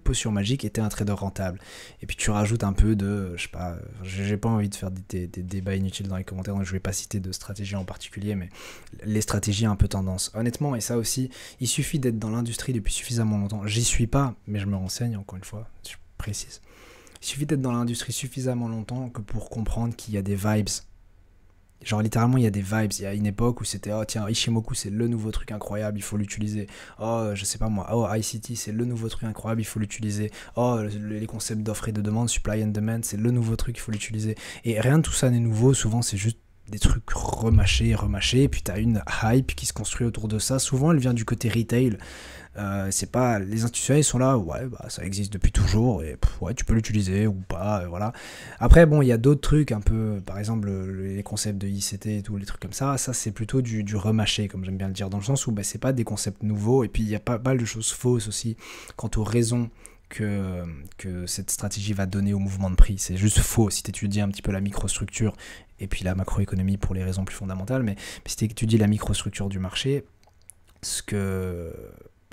potion magique et t'es un trader rentable. Et puis tu rajoutes un peu de, je sais pas, j'ai pas envie de faire des débats inutiles dans les commentaires, donc je vais pas citer de stratégie en particulier, mais les stratégies un peu tendance. Honnêtement, et ça aussi, il suffit d'être dans l'industrie depuis suffisamment longtemps. J'y suis pas, mais je me renseigne encore une fois, je précise. Il suffit d'être dans l'industrie suffisamment longtemps que pour comprendre qu'il y a des vibes. Genre littéralement il y a des vibes, il y a une époque où c'était oh tiens Ishimoku c'est le nouveau truc incroyable, il faut l'utiliser. Oh je sais pas moi, oh ICT c'est le nouveau truc incroyable, il faut l'utiliser. Oh les concepts d'offre et de demande, supply and demand, c'est le nouveau truc, il faut l'utiliser. Et rien de tout ça n'est nouveau, souvent c'est juste des trucs remâchés, et puis t'as une hype qui se construit autour de ça. Souvent elle vient du côté retail. C'est pas, les institutionnels ils sont là, ouais bah ça existe depuis toujours et ouais tu peux l'utiliser ou pas, voilà. Après bon il y a d'autres trucs un peu, par exemple les concepts de ICT et tous les trucs comme ça c'est plutôt du remâché comme j'aime bien le dire, dans le sens où c'est pas des concepts nouveaux, et puis il y a pas mal de choses fausses aussi quant aux raisons que cette stratégie va donner au mouvement de prix. C'est juste faux si tu étudies un petit peu la microstructure et puis la macroéconomie pour les raisons plus fondamentales, mais si tu étudies la microstructure du marché, ce que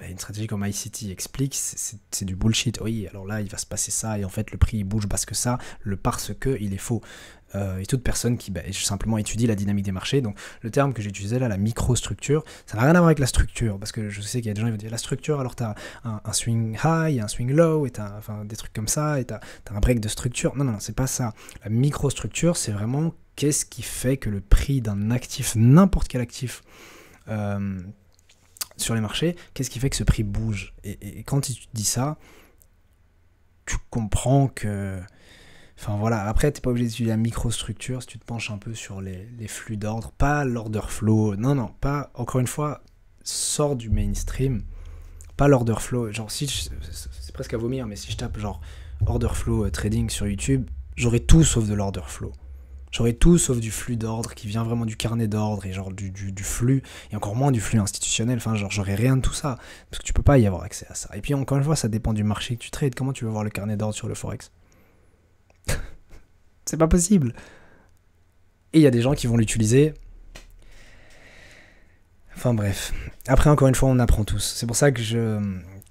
une stratégie comme ICT explique, c'est du bullshit. Oui, alors là, il va se passer ça, et en fait, le prix il bouge parce que ça, il est faux. Et toute personne qui simplement étudie la dynamique des marchés, donc le terme que j'ai utilisé là, la microstructure, ça n'a rien à voir avec la structure, parce que je sais qu'il y a des gens qui vont dire la structure, alors tu as un swing high, un swing low, et des trucs comme ça, et tu as un break de structure. Non, c'est pas ça. La microstructure, c'est vraiment qu'est-ce qui fait que le prix d'un actif, n'importe quel actif, sur les marchés, qu'est-ce qui fait que ce prix bouge, et quand tu dis ça, tu comprends que... Enfin voilà, après t'es pas obligé d'étudier la microstructure si tu te penches un peu sur les flux d'ordre, pas l'order flow, non, pas, encore une fois, sors du mainstream, pas l'order flow, genre c'est presque à vomir, mais si je tape genre order flow trading sur YouTube, j'aurai tout sauf de l'order flow. J'aurais tout sauf du flux d'ordre qui vient vraiment du carnet d'ordre et genre du flux, et encore moins du flux institutionnel, enfin genre j'aurais rien de tout ça, parce que tu peux pas y avoir accès à ça. Et puis encore une fois, ça dépend du marché que tu trades, comment tu veux voir le carnet d'ordre sur le Forex? C'est pas possible. Et il y a des gens qui vont l'utiliser. Enfin bref. Après encore une fois, on apprend tous. C'est pour ça que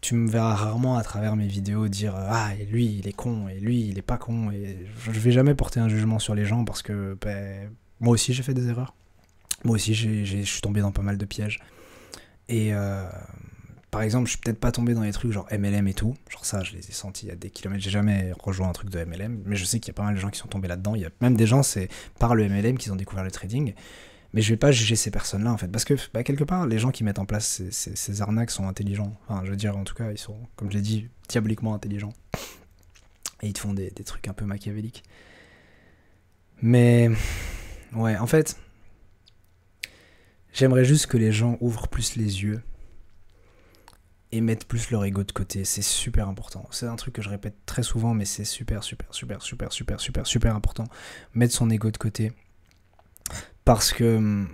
tu me verras rarement à travers mes vidéos dire « Ah, et lui, il est con, et lui, il est pas con. » Et je vais jamais porter un jugement sur les gens parce que moi aussi, j'ai fait des erreurs. Moi aussi, je suis tombé dans pas mal de pièges. Et par exemple, je suis peut-être pas tombé dans les trucs genre MLM et tout. Genre ça, je les ai sentis à des kilomètres. J'ai jamais rejoint un truc de MLM, mais je sais qu'il y a pas mal de gens qui sont tombés là-dedans. Il y a même des gens, c'est par le MLM qu'ils ont découvert le trading. Mais je vais pas juger ces personnes-là, en fait, parce que quelque part, les gens qui mettent en place ces arnaques sont intelligents. Enfin, je veux dire, en tout cas, ils sont, comme je l'ai dit, diaboliquement intelligents. Et ils te font des trucs un peu machiavéliques. Mais, ouais, en fait, j'aimerais juste que les gens ouvrent plus les yeux et mettent plus leur ego de côté. C'est super important. C'est un truc que je répète très souvent, mais c'est super important. Mettre son ego de côté. Parce que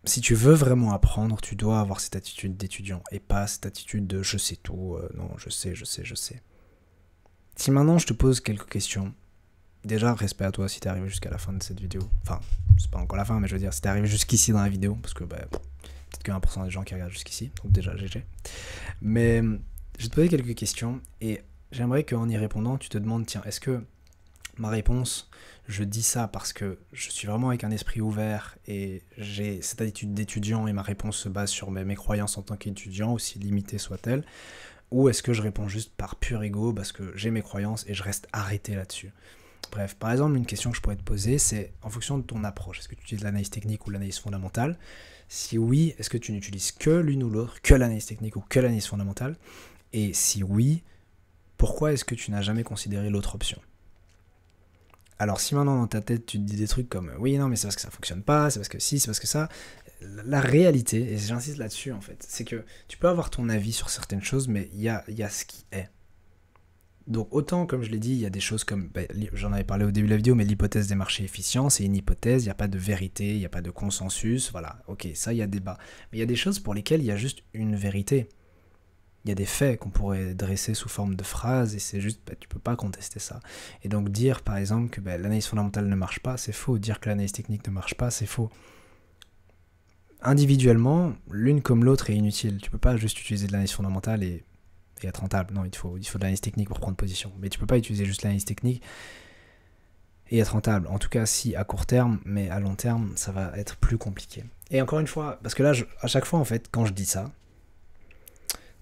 si tu veux vraiment apprendre, tu dois avoir cette attitude d'étudiant et pas cette attitude de je sais tout, non, je sais. Si maintenant je te pose quelques questions, déjà respect à toi si t'es arrivé jusqu'à la fin de cette vidéo. Enfin, c'est pas encore la fin, mais je veux dire, si t'es arrivé jusqu'ici dans la vidéo, parce que peut-être que 1% des gens qui regardent jusqu'ici, donc déjà GG. Mais je vais te poser quelques questions et j'aimerais qu'en y répondant, tu te demandes, tiens, est-ce que ma réponse, je dis ça parce que je suis vraiment avec un esprit ouvert et j'ai cette attitude d'étudiant et ma réponse se base sur mes croyances en tant qu'étudiant, aussi limitées soient-elles, ou est-ce que je réponds juste par pur ego parce que j'ai mes croyances et je reste arrêté là-dessus? Bref, par exemple, une question que je pourrais te poser, c'est en fonction de ton approche, est-ce que tu utilises l'analyse technique ou l'analyse fondamentale? Si oui, est-ce que tu n'utilises que l'une ou l'autre, que l'analyse technique ou que l'analyse fondamentale? Et si oui, pourquoi est-ce que tu n'as jamais considéré l'autre option? Alors si maintenant dans ta tête tu te dis des trucs comme oui non mais c'est parce que ça fonctionne pas, c'est parce que si, c'est parce que ça, la réalité, et j'insiste là-dessus en fait, c'est que tu peux avoir ton avis sur certaines choses mais il y a ce qui est. Donc autant comme je l'ai dit, il y a des choses comme, j'en avais parlé au début de la vidéo, mais l'hypothèse des marchés efficients, c'est une hypothèse, il n'y a pas de vérité, il n'y a pas de consensus, voilà, ok, ça il y a débat. Mais il y a des choses pour lesquelles il y a juste une vérité. Il y a des faits qu'on pourrait dresser sous forme de phrases et c'est juste, tu peux pas contester ça. Et donc dire par exemple que l'analyse fondamentale ne marche pas, c'est faux. Dire que l'analyse technique ne marche pas, c'est faux. Individuellement, l'une comme l'autre est inutile. Tu peux pas juste utiliser de l'analyse fondamentale et être rentable. Non, il faut de l'analyse technique pour prendre position. Mais tu peux pas utiliser juste l'analyse technique et être rentable. En tout cas, si à court terme, mais à long terme, ça va être plus compliqué. Et encore une fois, parce que là, à chaque fois en fait, quand je dis ça,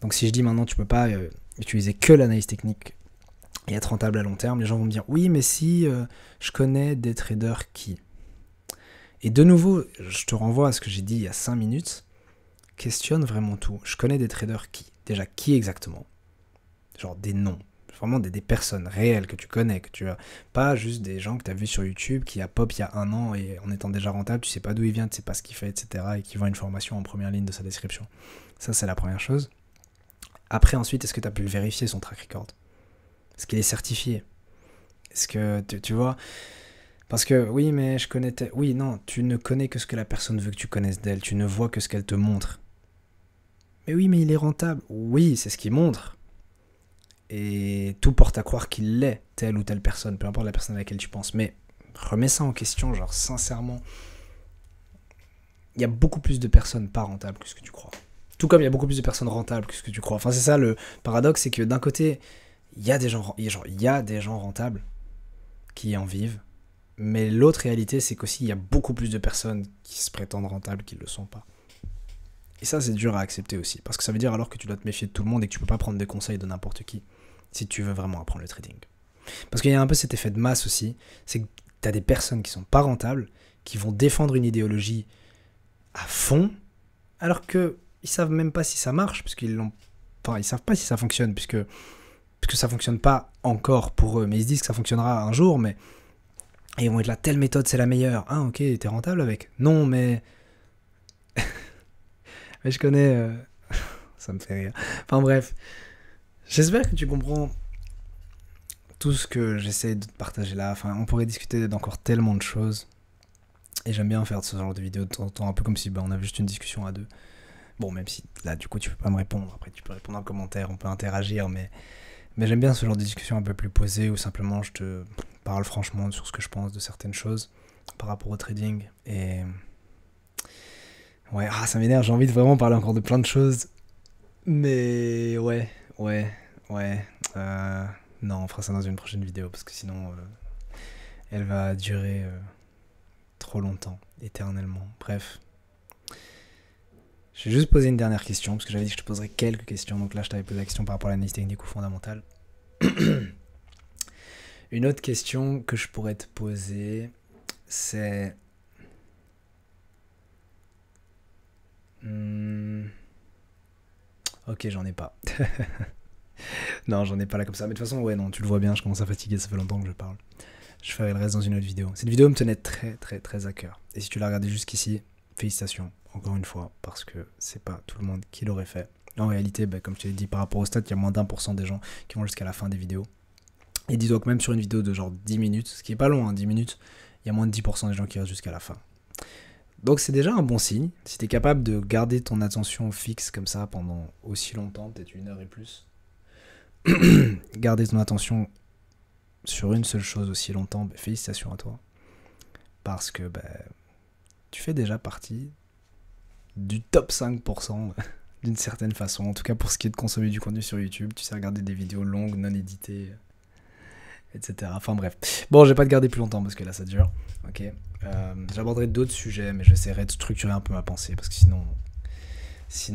donc si je dis maintenant tu peux pas utiliser que l'analyse technique et être rentable à long terme, les gens vont me dire oui mais si je connais des traders qui... Et de nouveau, je te renvoie à ce que j'ai dit il y a 5 minutes, questionne vraiment tout. Je connais des traders qui... Déjà qui exactement? Genre des noms, vraiment des personnes réelles que tu connais, que tu as, pas juste des gens que tu as vus sur YouTube qui a pop il y a 1 an et en étant déjà rentable, tu sais pas d'où il vient, tu sais pas ce qu'il fait, etc. et qui vend une formation en première ligne de sa description. Ça c'est la première chose. Après, ensuite, est-ce que tu as pu le vérifier, son track record? Est-ce qu'il est certifié? Est-ce que, tu vois? Parce que, oui, mais je connais... Oui, non, tu ne connais que ce que la personne veut que tu connaisses d'elle. Tu ne vois que ce qu'elle te montre. Mais oui, mais il est rentable. Oui, c'est ce qu'il montre. Et tout porte à croire qu'il l'est, telle ou telle personne, peu importe la personne à laquelle tu penses. Mais remets ça en question, genre sincèrement. Il y a beaucoup plus de personnes pas rentables que ce que tu crois. Tout comme il y a beaucoup plus de personnes rentables que ce que tu crois. Enfin, c'est ça le paradoxe, c'est que d'un côté, il y a des gens rentables qui en vivent. Mais l'autre réalité, c'est qu'aussi, il y a beaucoup plus de personnes qui se prétendent rentables qui ne le sont pas. Et ça, c'est dur à accepter aussi. Parce que ça veut dire alors que tu dois te méfier de tout le monde et que tu peux pas prendre des conseils de n'importe qui si tu veux vraiment apprendre le trading. Parce qu'il y a un peu cet effet de masse aussi. C'est que tu as des personnes qui sont pas rentables, qui vont défendre une idéologie à fond, alors qu'ils savent même pas si ça marche, parce qu'ils l'ont... Enfin, ils savent pas si ça fonctionne, puisque ça fonctionne pas encore pour eux. Mais ils se disent que ça fonctionnera un jour, mais... Et ils vont être là, telle méthode c'est la meilleure. Ah ok, t'es rentable avec? Non, mais... mais je connais... ça me fait rire. Enfin bref. J'espère que tu comprends tout ce que j'essaie de te partager là. Enfin, on pourrait discuter d'encore tellement de choses. Et j'aime bien faire ce genre de vidéos de temps en temps, un peu comme si on avait juste une discussion à deux. Bon, même si là, du coup, tu peux pas me répondre. Après, tu peux répondre en commentaire, on peut interagir, mais j'aime bien ce genre de discussion un peu plus posée où simplement je te parle franchement sur ce que je pense de certaines choses par rapport au trading. Et ouais, ça m'énerve, j'ai envie de vraiment parler encore de plein de choses. Mais ouais. Non, on fera ça dans une prochaine vidéo parce que sinon, elle va durer trop longtemps, éternellement. Bref. Je vais juste poser une dernière question, parce que j'avais dit que je te poserais quelques questions. Donc là, je t'avais posé la question par rapport à l'analyse technique ou fondamentale. Une autre question que je pourrais te poser, c'est... Ok, j'en ai pas. Non, j'en ai pas là comme ça. Mais de toute façon, ouais, non, tu le vois bien, je commence à fatiguer, ça fait longtemps que je parle. Je ferai le reste dans une autre vidéo. Cette vidéo me tenait très à cœur. Et si tu l'as regardée jusqu'ici, félicitations, encore une fois, parce que c'est pas tout le monde qui l'aurait fait. En réalité, comme je te l'ai dit, par rapport au stats, il y a moins d'1% des gens qui vont jusqu'à la fin des vidéos. Et dis-toi que même sur une vidéo de genre 10 minutes, ce qui est pas long, 10 minutes, il y a moins de 10% des gens qui restent jusqu'à la fin. Donc c'est déjà un bon signe. Si tu es capable de garder ton attention fixe comme ça pendant aussi longtemps, peut-être 1 heure et plus, garder ton attention sur une seule chose aussi longtemps, félicitations à toi. Parce que tu fais déjà partie du top 5% d'une certaine façon. En tout cas pour ce qui est de consommer du contenu sur YouTube, tu sais regarder des vidéos longues, non éditées, etc. Enfin bref. Bon, je vais pas te garder plus longtemps parce que là ça dure. Ok. J'aborderai d'autres sujets, mais j'essaierai de structurer un peu ma pensée parce que sinon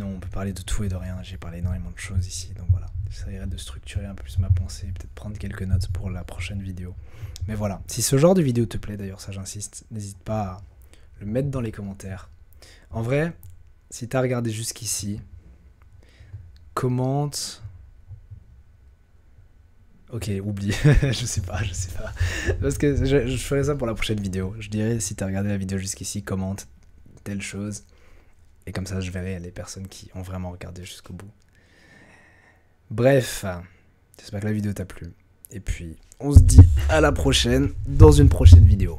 on peut parler de tout et de rien. J'ai parlé énormément de choses ici, donc voilà. J'essaierai de structurer un peu plus ma pensée, peut-être prendre quelques notes pour la prochaine vidéo. Mais voilà, si ce genre de vidéo te plaît, d'ailleurs ça j'insiste, n'hésite pas à le mettre dans les commentaires. En vrai, si t'as regardé jusqu'ici, commente... Ok, oublie, je sais pas. Parce que je ferai ça pour la prochaine vidéo. Je dirais, si t'as regardé la vidéo jusqu'ici, commente telle chose. Et comme ça, je verrai les personnes qui ont vraiment regardé jusqu'au bout. Bref, j'espère que la vidéo t'a plu. Et puis, on se dit à la prochaine dans une prochaine vidéo.